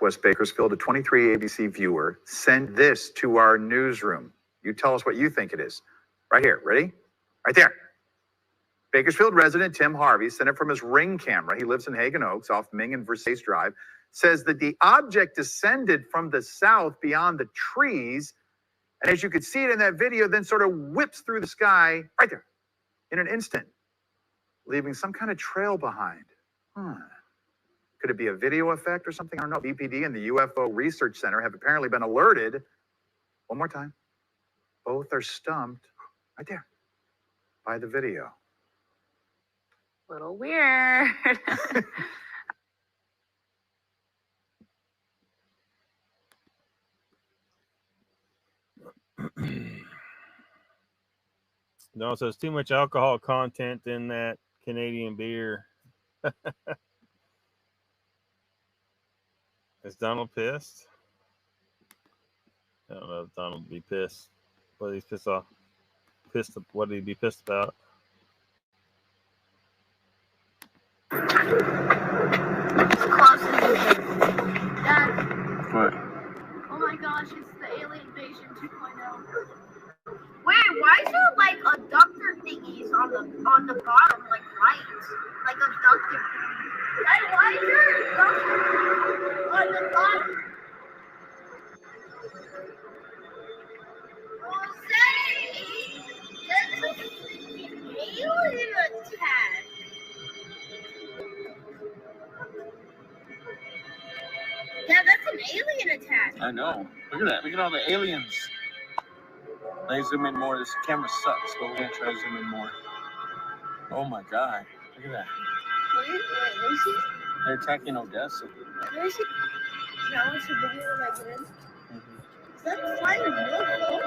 West Bakersfield, a 23 ABC viewer, sent this to our newsroom. You tell us what you think it is. Right here. Ready? Right there. Bakersfield resident Tim Harvey sent it from his Ring camera. He lives in Hagen Oaks off Ming and Versace Drive. Says that the object descended from the south beyond the trees. And as you could see it in that video, then sort of whips through the sky right there in an instant, leaving some kind of trail behind. Could it be a video effect or something? I don't know. BPD and the UFO Research Center have apparently been alerted. One more time. Both are stumped right there by the video. Little weird. No, so there's too much alcohol content in that Canadian beer. Is Donald pissed? I don't know if Donald would be pissed. What he's pissed off. What he'd be pissed about. It's close as you can. Dad. What? Oh my gosh, it's the alien invasion 2.0. Wait, why is there like abductor thingies on the bottom, like right? Like abductor thingies. Dad, why is there abductor on the bottom? Well, say that's a freaking alien attack. Yeah, that's an alien attack. I know. Look at that. Look at all the aliens. Let me zoom in more. This camera sucks, but we're going to try to zoom in more. Oh my god. Look at that. Where is he? They're attacking Odessa. Where is he? Now it's a video of my friend. Is that flying real cool?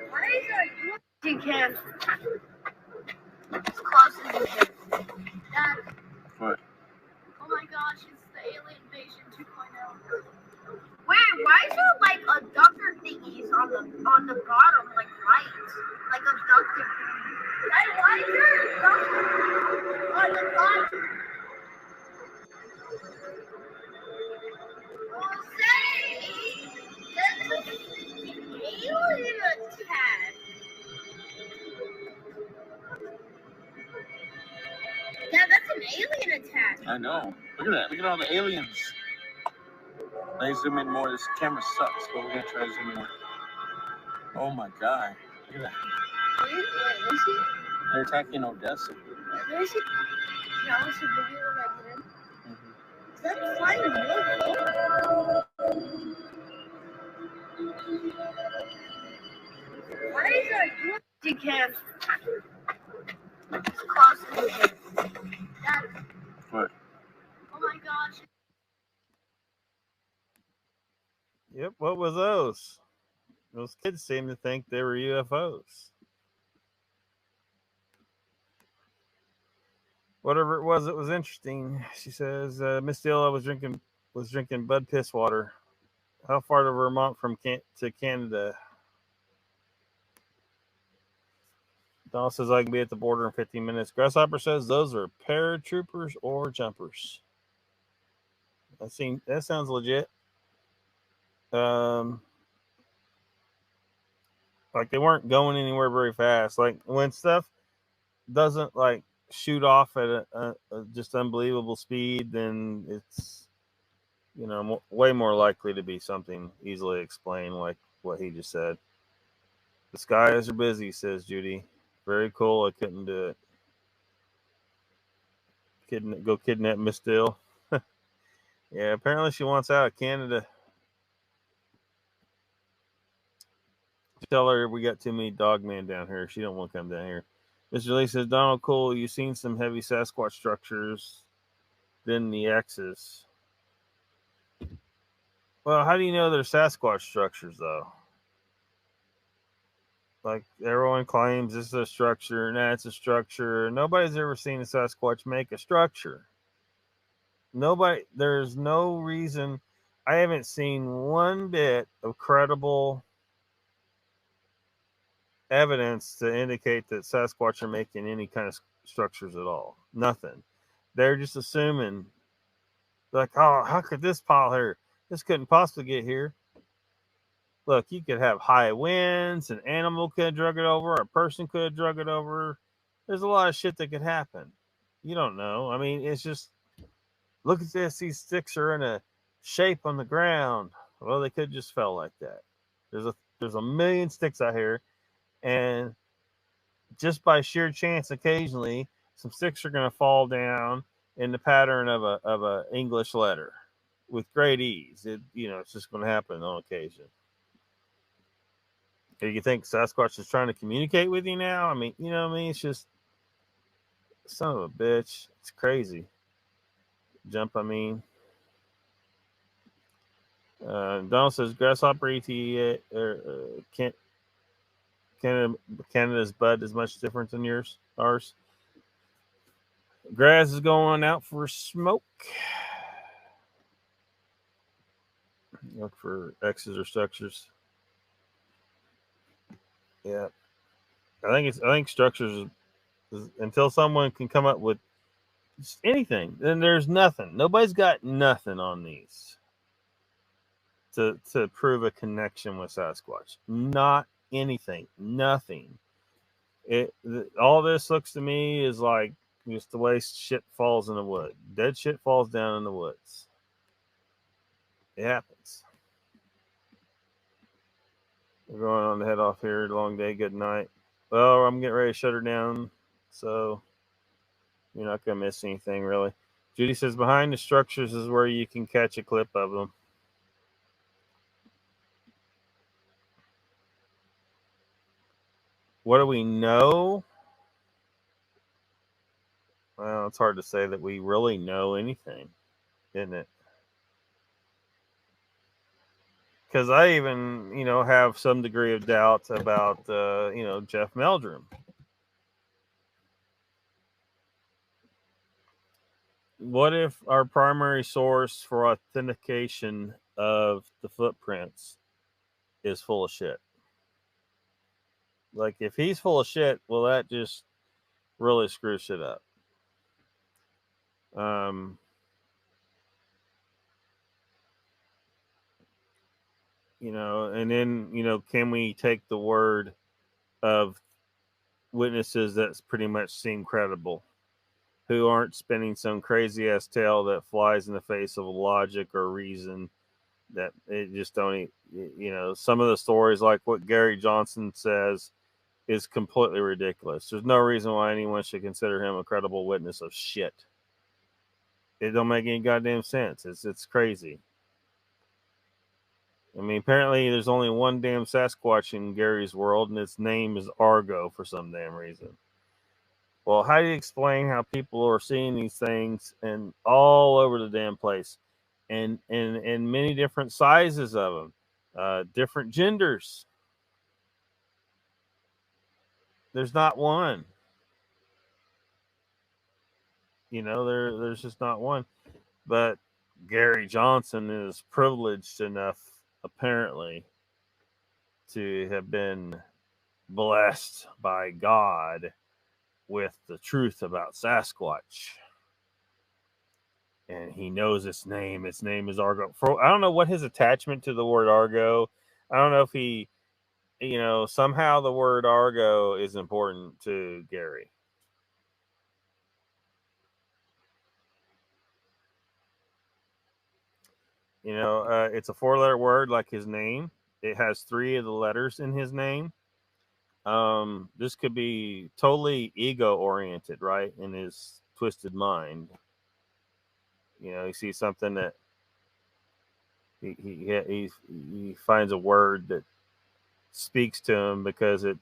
Why is that? You can. As close as you can. Dad. What? Oh my gosh, it's the alien invasion 2.0. Wait, why is there like abductor thingies on the bottom, like right? Like abductor thingies. Dad, why is there abductor on the bottom? Well, say that's a freaking alien attack. Yeah, that's an alien attack. I know. Look at that. Look at all the aliens. Let me zoom in more. This camera sucks, but we're going to try to zoom in more. Oh my god. Look at that. Where is he? They're attacking Odessa. Where is he? Now it's a video of my friend. Is that flying real cool? Why is that? You can. As close as you can. Dad. What? Oh my gosh. Yep, what was those? Those kids seem to think they were UFOs. Whatever it was interesting. She says, Miss Dilla was drinking Bud piss water. How far to Vermont to Canada? Donald says I can be at the border in 15 minutes. Grasshopper says those are paratroopers or jumpers. That sounds legit. Like they weren't going anywhere very fast. Like when stuff doesn't like shoot off at a just unbelievable speed, then it's way more likely to be something easily explained, like what he just said. The skies are busy, says Judy. Very cool. I couldn't do it. Go kidnap Miss Dill. Yeah, apparently she wants out of Canada. Tell her we got too many dogmen down here. She don't want to come down here. Mr. Lee says, Donald Cole, you've seen some heavy Sasquatch structures. Then the X's. Well, how do you know they're Sasquatch structures, though? Like, everyone claims this is a structure, and that's a structure. Nobody's ever seen a Sasquatch make a structure. There's no reason. I haven't seen one bit of credible evidence to indicate that Sasquatch are making any kind of structures at all. Nothing. They're just assuming, like, oh, how could this pile here? This couldn't possibly get here. Look, you could have high winds, an animal could have drug it over, a person could have drug it over. There's a lot of shit that could happen. You don't know. I mean, it's just, look at this. These sticks are in a shape on the ground. Well, they could just fell like that. There's a million sticks out here, and just by sheer chance, occasionally, some sticks are going to fall down in the pattern of a English letter with great ease. It's just going to happen on occasion. Do you think Sasquatch is trying to communicate with you now? I mean, it's just, son of a bitch. It's crazy. Jump, I mean. Donald says, Grasshopper ET, Canada's bud is much different than ours. Grass is going out for smoke. Look for X's or structures. Yeah, I think structures is until someone can come up with anything, then there's nothing. Nobody's got nothing on these to prove a connection with Sasquatch. Not anything. Nothing. All this looks to me is like just the way shit falls in the wood. Dead shit falls down in the woods. It happens. We're going on to head off here. Long day. Good night. Well, I'm getting ready to shut her down, so you're not going to miss anything, really. Judy says, behind the structures is where you can catch a clip of them. What do we know? Well, it's hard to say that we really know anything, isn't it? Because I even, have some degree of doubt about, Jeff Meldrum. What if our primary source for authentication of the footprints is full of shit? Like, if he's full of shit, well, that just really screws shit up. And then, can we take the word of witnesses that pretty much seem credible, who aren't spinning some crazy ass tale that flies in the face of logic or reason, that it just don't, some of the stories, like what Gary Johnson says, is completely ridiculous. There's no reason why anyone should consider him a credible witness of shit. It don't make any goddamn sense. It's crazy. I mean, apparently there's only one damn Sasquatch in Gary's world, and its name is Argo for some damn reason. Well, how do you explain how people are seeing these things and all over the damn place, and many different sizes of them, different genders? There's not one. There's just not one. But Gary Johnson is privileged enough, apparently, to have been blessed by God with the truth about Sasquatch. And he knows its name. Its name is Argo. I don't know what his attachment to the word Argo. I don't know if he, somehow the word Argo is important to Gary. It's a 4-letter word like his name. It has 3 of the letters in his name. This could be totally ego-oriented, right? In his twisted mind. You see something that he finds a word that speaks to him because it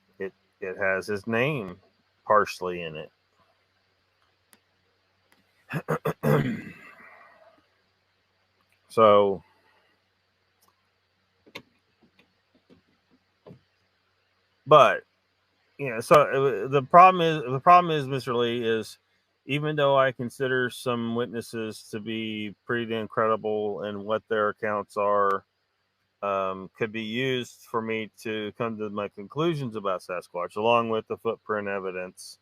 has his name partially in it. So, but so the problem is, Mr. Lee, is even though I consider some witnesses to be pretty damn credible and what their accounts are, could be used for me to come to my conclusions about Sasquatch, along with the footprint evidence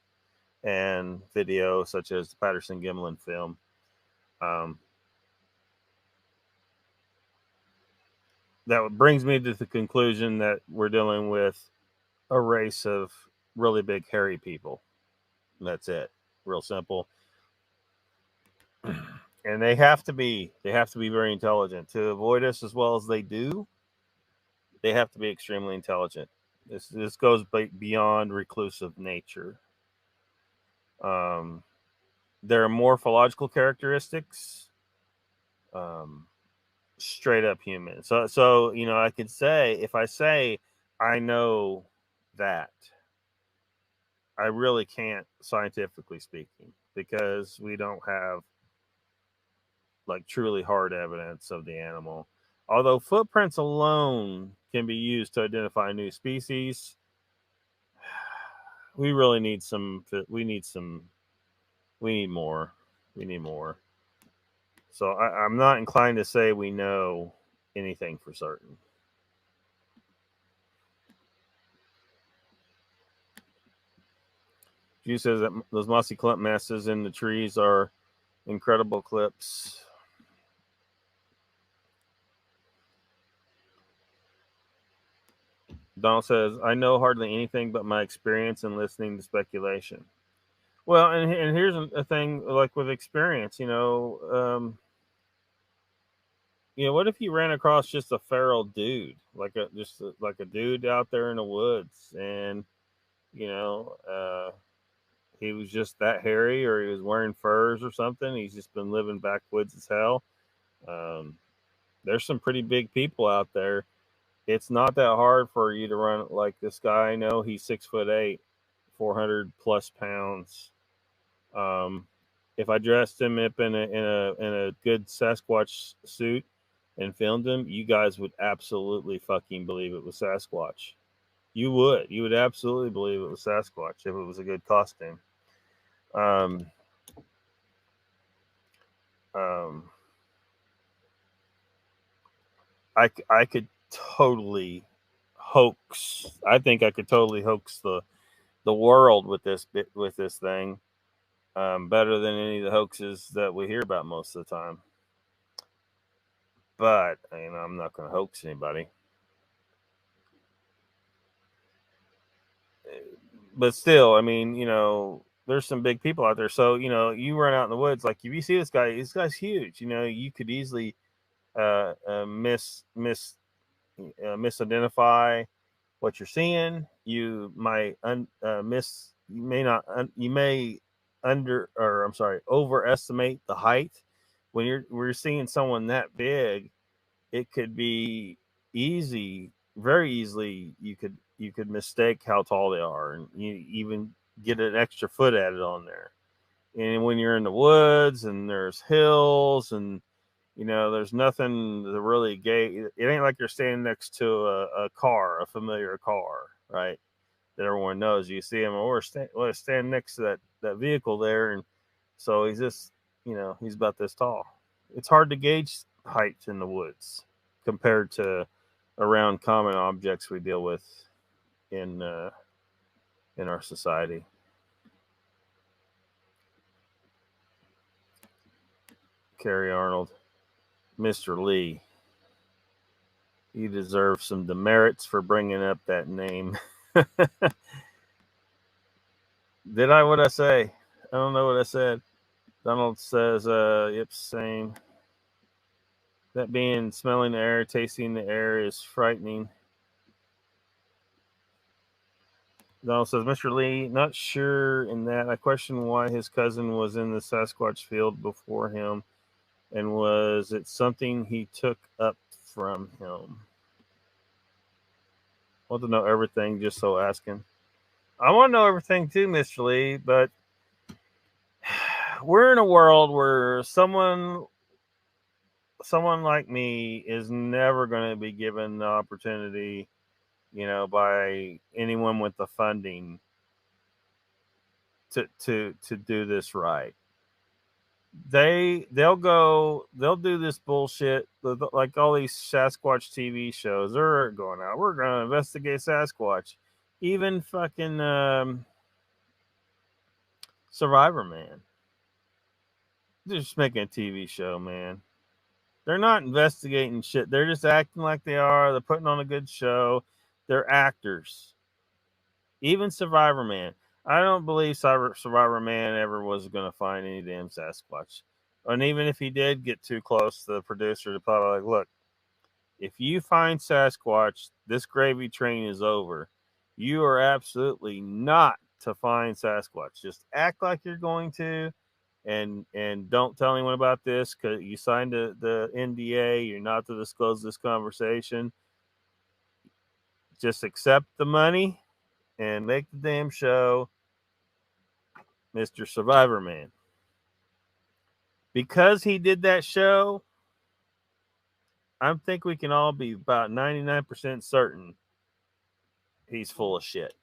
and video, such as the Patterson-Gimlin film. That brings me to the conclusion that we're dealing with a race of really big hairy people. That's it. Real simple. And they have to be very intelligent to avoid us as well as they do. They have to be extremely intelligent. This goes beyond reclusive nature. Their morphological characteristics, straight up human. So I could say, if I say I know that, I really can't, scientifically speaking, because we don't have like truly hard evidence of the animal. Although footprints alone can be used to identify new species, we really need we need more. So I'm not inclined to say we know anything for certain. Drew says that those mossy clump masses in the trees are incredible clips. Donald says, I know hardly anything but my experience and listening to speculation. Well, and here's a thing, like with experience, what if you ran across just a feral dude, like a dude out there in the woods, and he was just that hairy, or he was wearing furs or something. He's just been living backwoods as hell. There's some pretty big people out there. It's not that hard for you to run like this guy. I know he's 6'8", 400 plus pounds. If I dressed him up in a good Sasquatch suit and filmed him, you guys would absolutely fucking believe it was Sasquatch. You would absolutely believe it was Sasquatch if it was a good costume. I could totally hoax. I think I could totally hoax the world with this thing, better than any of the hoaxes that we hear about most of the time. But I'm not going to hoax anybody. But still, there's some big people out there. So you run out in the woods, like if you see this guy's huge. You could easily misidentify what you're seeing. You might overestimate the height. When we're seeing someone that big, it could be very easily you could mistake how tall they are, and you even get an extra foot added on there. And when you're in the woods and there's hills and there's nothing to really gauge. It ain't like you're standing next to a familiar car, right? That everyone knows. You see him, or stand next to that vehicle there, and so he's just, he's about this tall. It's hard to gauge height in the woods compared to around common objects we deal with in our society. Carrie Arnold. Mr. Lee, you deserve some demerits for bringing up that name. Did I? What I say? I don't know what I said. Donald says, yep, same. That being smelling the air, tasting the air is frightening. Donald says, Mr. Lee, not sure in that. I question why his cousin was in the Sasquatch field before him. And was it something he took up from him? I want to know everything, just so asking. I want to know everything too, Mr. Lee, but we're in a world where someone like me is never going to be given the opportunity, by anyone with the funding to do this right. They'll do this bullshit like all these Sasquatch TV shows. They're going out, we're going to investigate Sasquatch. Even fucking Survivor, man. They're just making a TV show, man. They're not investigating shit. They're just acting like they are. They're putting on a good show. They're actors. Even Survivor Man. I don't believe Survivor Man ever was going to find any damn Sasquatch. And even if he did get too close, the producer would probably like, look, if you find Sasquatch, this gravy train is over. You are absolutely not to find Sasquatch. Just act like you're going to, and don't tell anyone about this because you signed the NDA. You're not to disclose this conversation. Just accept the money and make the damn show, Mr. Survivor Man. Because he did that show, I think we can all be about 99% certain he's full of shit.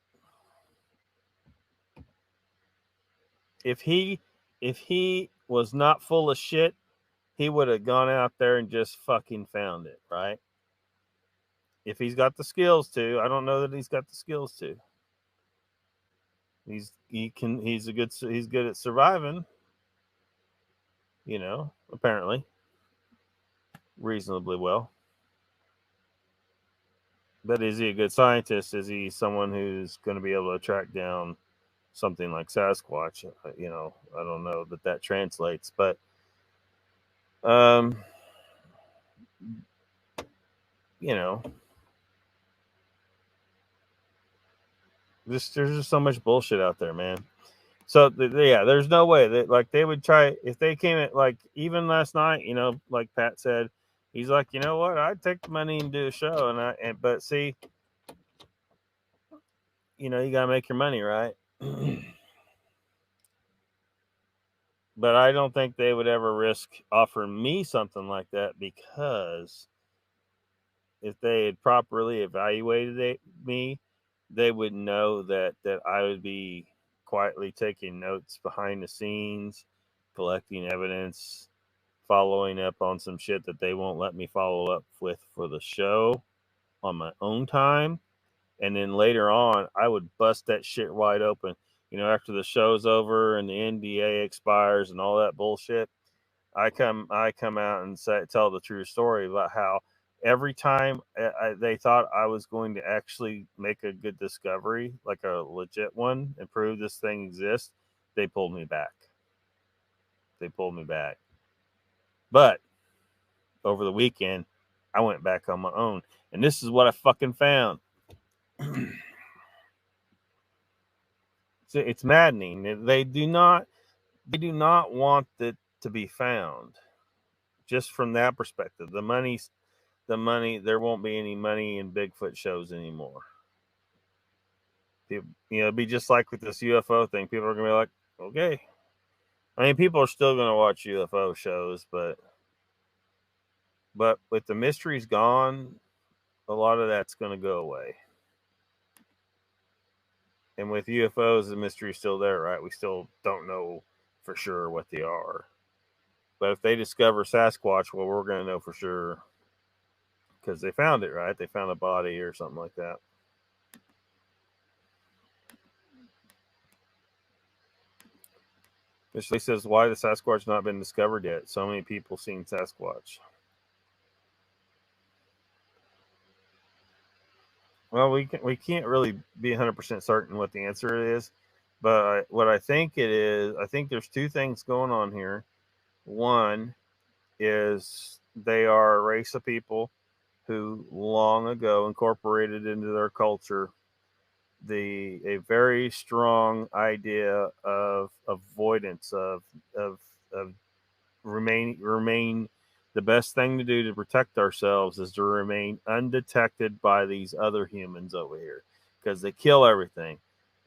If he was not full of shit, he would have gone out there and just fucking found it, right? If he's got the skills to. I don't know that he's got the skills to. He's good at surviving, you know, apparently reasonably well. But is he a good scientist? Is he someone who's going to be able to track down something like Sasquatch? You know, I don't know that translates, but you know, there's just so much bullshit out there, man. So yeah, there's no way that like they would try if they came at like even last night, you know, like Pat said, he's like, you know what, I'd take the money and do a show, but see, you know, you gotta make your money, right? But I don't think they would ever risk offering me something like that, because if they had properly evaluated me, they would know that I would be quietly taking notes behind the scenes, collecting evidence, following up on some shit that they won't let me follow up with for the show on my own time. And then later on, I would bust that shit wide open. You know, after the show's over and the NDA expires and all that bullshit, I come out and tell the true story about how every time they thought I was going to actually make a good discovery, like a legit one, and prove this thing exists, they pulled me back. But over the weekend, I went back on my own. And this is what I fucking found. It's maddening. They do not want it to be found. Just from that perspective, the money, there won't be any money in Bigfoot shows anymore. People, you know, it'd be just like with this UFO thing. People are gonna be like, okay. I mean, people are still gonna watch UFO shows, but with the mysteries gone, a lot of that's gonna go away. And with UFOs, the mystery's still there, right? We still don't know for sure what they are. But if they discover Sasquatch, well, we're going to know for sure because they found it, right? They found a body or something like that. Mr. Lee says, why the Sasquatch not been discovered yet? So many people seen Sasquatch. Well, we can't really be 100% certain what the answer is, but what I think it is, I think there's two things going on here. One is they are a race of people who long ago incorporated into their culture a very strong idea of avoidance of remain. The best thing to do to protect ourselves is to remain undetected by these other humans over here, because they kill everything.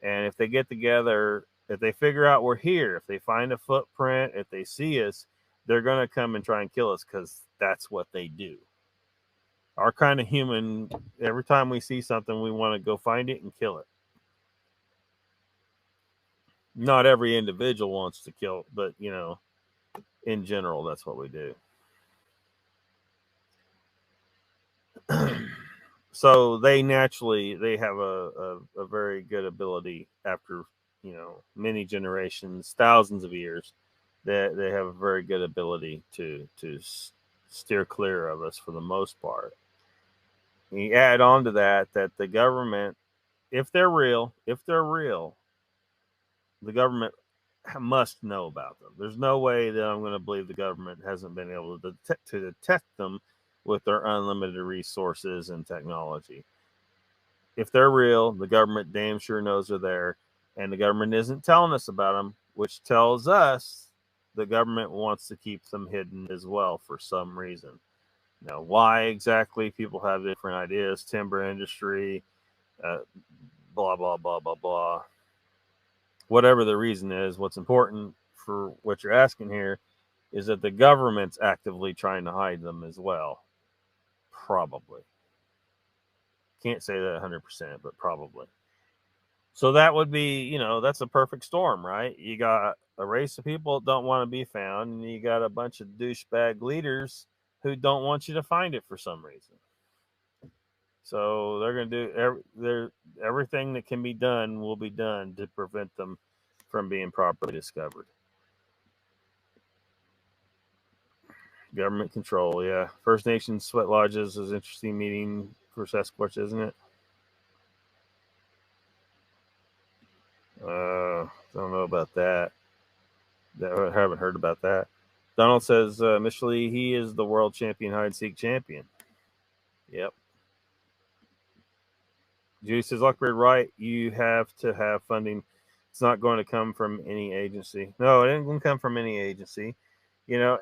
And if they get together, if they figure out we're here, if they find a footprint, if they see us, they're going to come and try and kill us, because that's what they do. Our kind of human, every time we see something, we want to go find it and kill it. Not every individual wants to kill, but, you know, in general, that's what we do. So they have a very good ability after, you know, many generations, thousands of years. They have a very good ability to steer clear of us for the most part. You add on to that the government, if they're real, the government must know about them. There's no way that I'm going to believe the government hasn't been able to detect them with their unlimited resources and technology. If they're real, the government damn sure knows they're there, and the government isn't telling us about them, which tells us the government wants to keep them hidden as well for some reason. Now, why exactly? People have different ideas. Timber industry, blah, blah, blah, blah, blah. Whatever the reason is, what's important for what you're asking here is that the government's actively trying to hide them as well. Probably. Can't say that 100%, but probably. So that would be, you know, that's a perfect storm, right? You got a race of people that don't want to be found, and you got a bunch of douchebag leaders who don't want you to find it for some reason. So they're going to do everything that can be done will be done to prevent them from being properly discovered. Government control, yeah. First Nations sweat lodges is an interesting meeting for Sasquatch, isn't it? Don't know about that. I haven't heard about that. Donald says, Mr. Lee, he is the world champion hide-and-seek champion. Yep. Judy says, Lockbeard, right, you have to have funding. It's not going to come from any agency. No, it ain't going to come from any agency. You know,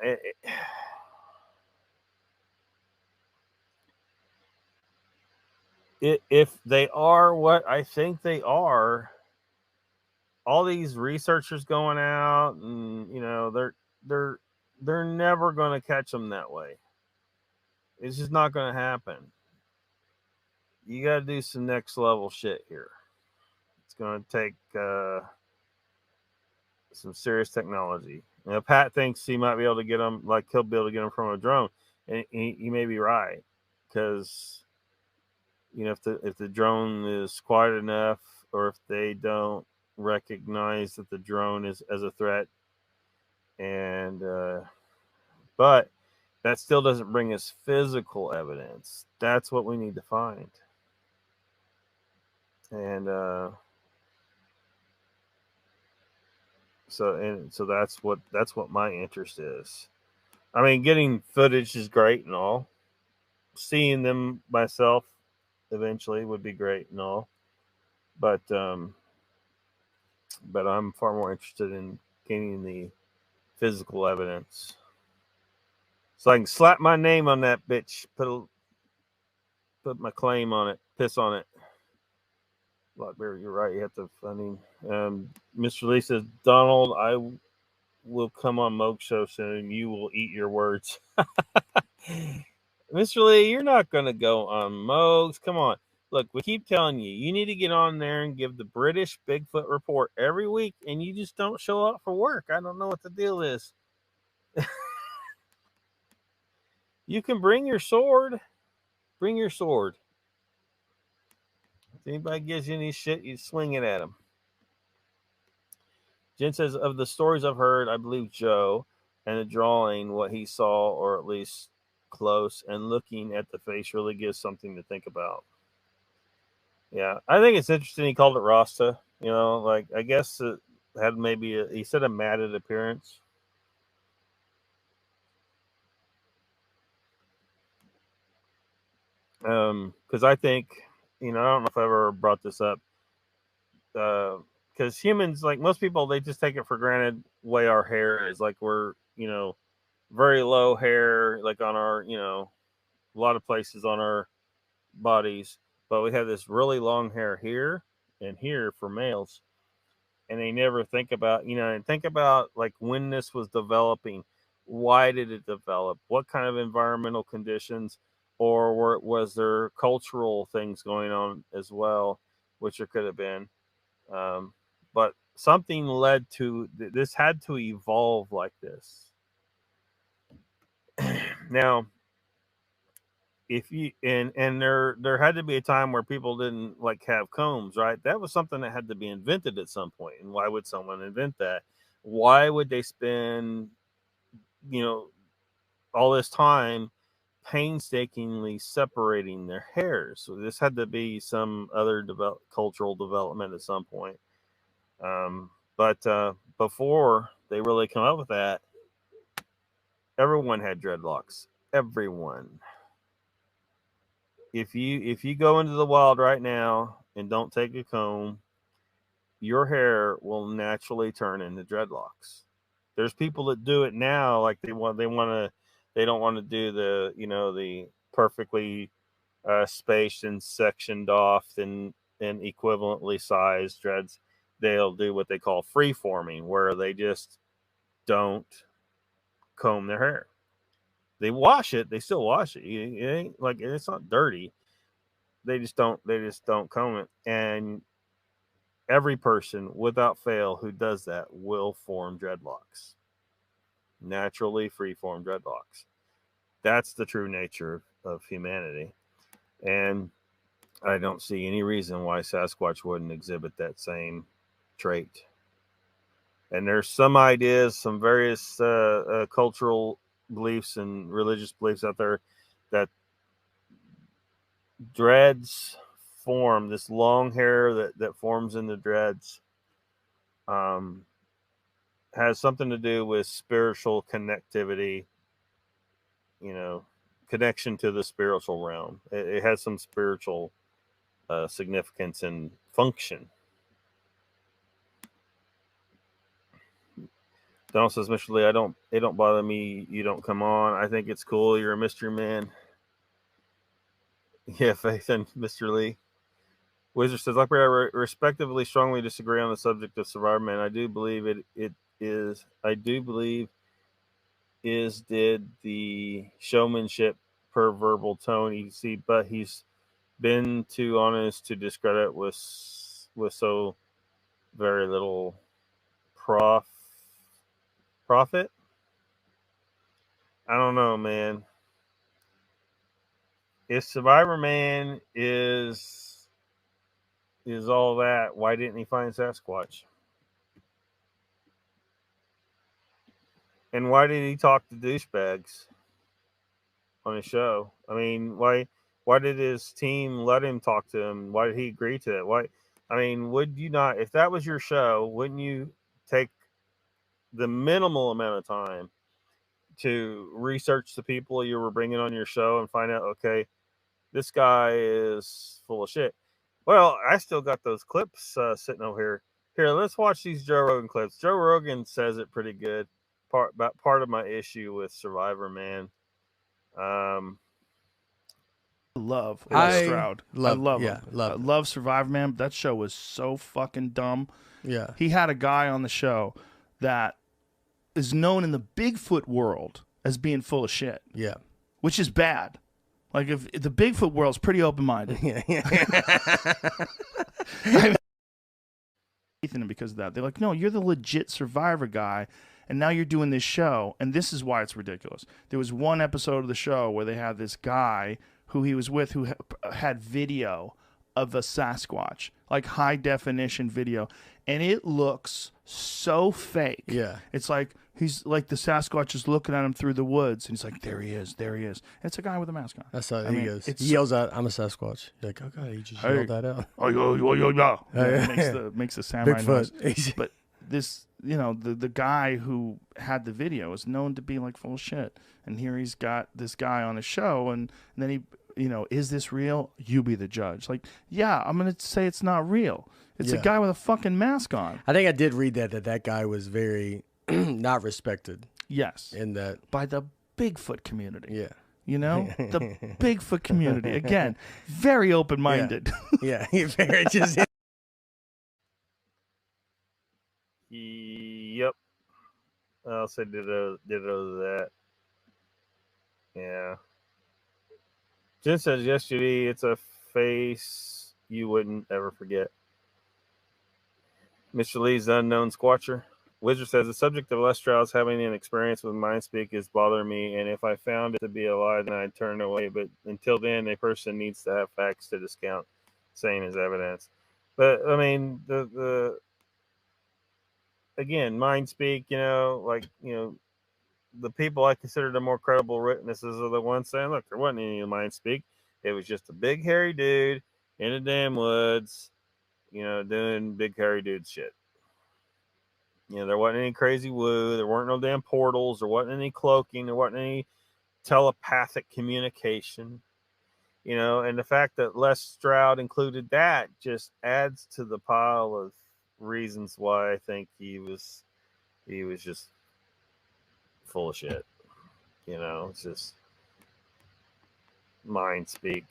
if they are what I think they are, all these researchers going out, and you know, they're never going to catch them that way. It's just not going to happen. You got to do some next level shit here. It's going to take some serious technology. You know, Pat thinks he might be able to get them, like he'll be able to get them from a drone, and he may be right, because you know, if the drone is quiet enough, or if they don't recognize that the drone is as a threat, and but that still doesn't bring us physical evidence. That's what we need to find. And so that's what my interest is. I mean, getting footage is great and all. Seeing them myself eventually would be great and all. But I'm far more interested in gaining the physical evidence, so I can slap my name on that bitch, put my claim on it, piss on it. Lockbeard, you're right. You have to funding. Mr. Lee says, Donald, I will come on Moog Show soon. You will eat your words. Mr. Lee, you're not going to go on Moogs. Come on. Look, we keep telling you, you need to get on there and give the British Bigfoot report every week, and you just don't show up for work. I don't know what the deal is. You can bring your sword. Bring your sword. If anybody gives you any shit, you swing it at them. Jen says, of the stories I've heard, I believe Joe and the drawing, what he saw, or at least close, and looking at the face really gives something to think about. Yeah, I think it's interesting he called it Rasta. You know, like, I guess it had maybe, he said a matted appearance. Because I think, you know, I don't know if I ever brought this up, because humans, like most people, they just take it for granted the way our hair is. Like, we're, you know, very low hair, like on our, you know, a lot of places on our bodies, but we have this really long hair here and here for males, and they never think about, you know, and think about like when this was developing, why did it develop, what kind of environmental conditions, or was there cultural things going on as well, which there could have been, but something led to this, had to evolve like this. Now, if you and there had to be a time where people didn't like have combs, right? That was something that had to be invented at some point. And why would someone invent that? Why would they spend, you know, all this time painstakingly separating their hairs? So this had to be some other cultural development at some point. But before they really come up with that, everyone had dreadlocks. Everyone. If you go into the wild right now and don't take a comb, your hair will naturally turn into dreadlocks. There's people that do it now, like they don't want to do the, you know, the perfectly spaced and sectioned off and equivalently sized dreads. They'll do what they call free forming, where they just don't comb their hair. They wash it. They still wash it. It ain't like, it's not dirty. They just don't comb it. And every person without fail who does that will form dreadlocks. Naturally free-form dreadlocks. That's the true nature of humanity. And I don't see any reason why Sasquatch wouldn't exhibit that same trait. And there's some ideas, some various cultural beliefs and religious beliefs out there that dreads form, this long hair that forms in the dreads, has something to do with spiritual connectivity, connection to the spiritual realm. It has some spiritual significance and function. Donald says, Mr. Lee, it don't bother me. You don't come on. I think it's cool. You're a mystery man. Yeah, Faith and Mr. Lee. Wizard says, Lockbeard, I respectively strongly disagree on the subject of Survivor Man. I do believe did the showmanship per verbal tone. But he's been too honest to discredit with so very little profit. I don't know, man. If Survivor Man is all that, why didn't he find Sasquatch? And why did he talk to douchebags on his show? I mean, why did his team let him talk to him? Why did he agree to it? Why? I mean, would you not, if that was your show, wouldn't you take the minimal amount of time to research the people you were bringing on your show and find out, okay, this guy is full of shit? Well, I still got those clips sitting over here. Here, let's watch these Joe Rogan clips. Joe Rogan says it pretty good. Part of my issue with Survivor Man. Stroud. I love him. Love I love Survivor Man. That show was so fucking dumb. Yeah. He had a guy on the show that is known in the Bigfoot world as being full of shit. Yeah. Which is bad. Like, if the Bigfoot world's pretty open-minded. Ethan, because of that, they're like, no, you're the legit Survivor guy, and now you're doing this show, and this is why it's ridiculous. There was one episode of the show where they had this guy who he was with who had video of a Sasquatch, like high-definition video, and it looks so fake. Yeah. It's like he's like the Sasquatch is looking at him through the woods, and he's like, there he is. And it's a guy with a mask on. That's how he goes. He yells out, I'm a Sasquatch. You're like, okay, he just yelled that out. Makes the samurai noise. But this, the guy who had the video is known to be like full of shit. And here he's got this guy on a show, and then he, is this real? You be the judge. Like, yeah, I'm going to say it's not real. It's a guy with a fucking mask on. I think I did read that guy was very not respected. Yes. In that. By the Bigfoot community. Yeah. The Bigfoot community. Again, very open-minded. Yeah. Very just. Yep. I'll say ditto to that. Yeah. Jen says, yes, Judy, it's a face you wouldn't ever forget. Mr. Lee's the unknown squatcher. Wizard says, the subject of Lestrauss having an experience with mind speak is bothering me, and if I found it to be a lie, then I'd turn away. But until then, a person needs to have facts to discount saying as evidence. But, I mean, again, mind speak, the people I consider the more credible witnesses are the ones saying, look, there wasn't any mind speak. It was just a big hairy dude in the damn woods, doing big hairy dude shit. There wasn't any crazy woo. There weren't no damn portals. There wasn't any cloaking. There wasn't any telepathic communication. And the fact that Les Stroud included that just adds to the pile of reasons why I think he was just full of shit. It's just mind speak.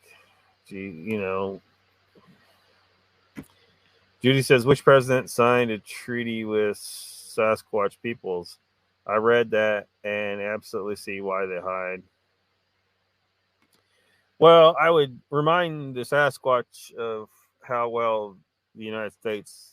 Judy says, which president signed a treaty with Sasquatch peoples? I read that and absolutely see why they hide. Well, I would remind the Sasquatch of how well the United States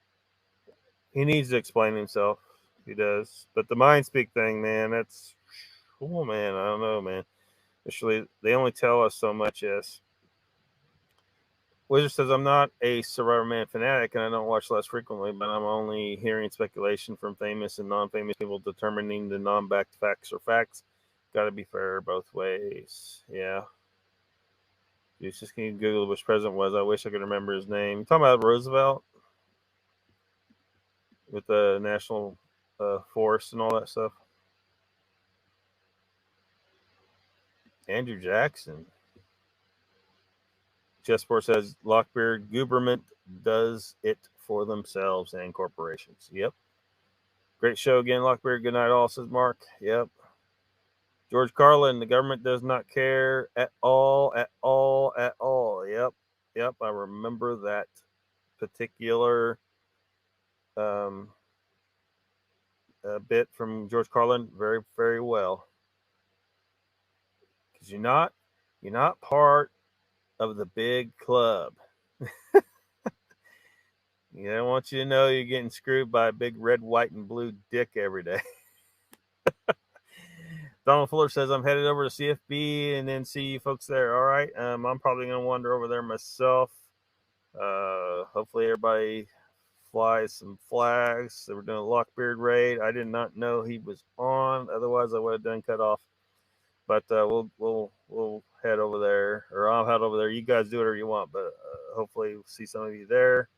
He needs to explain himself. He does. But the mind speak thing, man, that's, oh man, I don't know, man. Actually, they only tell us so much. Yes. Wizard says, I'm not a Survivor Man fanatic and I don't watch less frequently, but I'm only hearing speculation from famous and non-famous people determining the non-backed facts or facts. Got to be fair both ways. Yeah. You just can Google which president was. I wish I could remember his name. You talking about Roosevelt with the national force and all that stuff? Andrew Jackson. Chessport says Lockbeard government does it for themselves and corporations. Yep. Great show again, Lockbeard. Good night, all, says Mark. Yep. George Carlin, the government does not care at all, at all, at all. Yep. Yep. I remember that particular bit from George Carlin very, very well. Because you're not part of the big club. You don't want you to know you're getting screwed by a big red, white, and blue dick every day. Donald Fuller says, I'm headed over to CFB and then see you folks there. All right. I'm probably going to wander over there myself. Hopefully everybody flies some flags. They were doing a Lockbeard raid. I did not know he was on. Otherwise, I would have done cut off. But we'll head over there, or I'll head over there. You guys do whatever you want, but hopefully we'll see some of you there.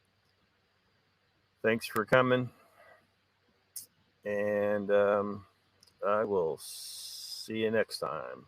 Thanks for coming. And I will see you next time.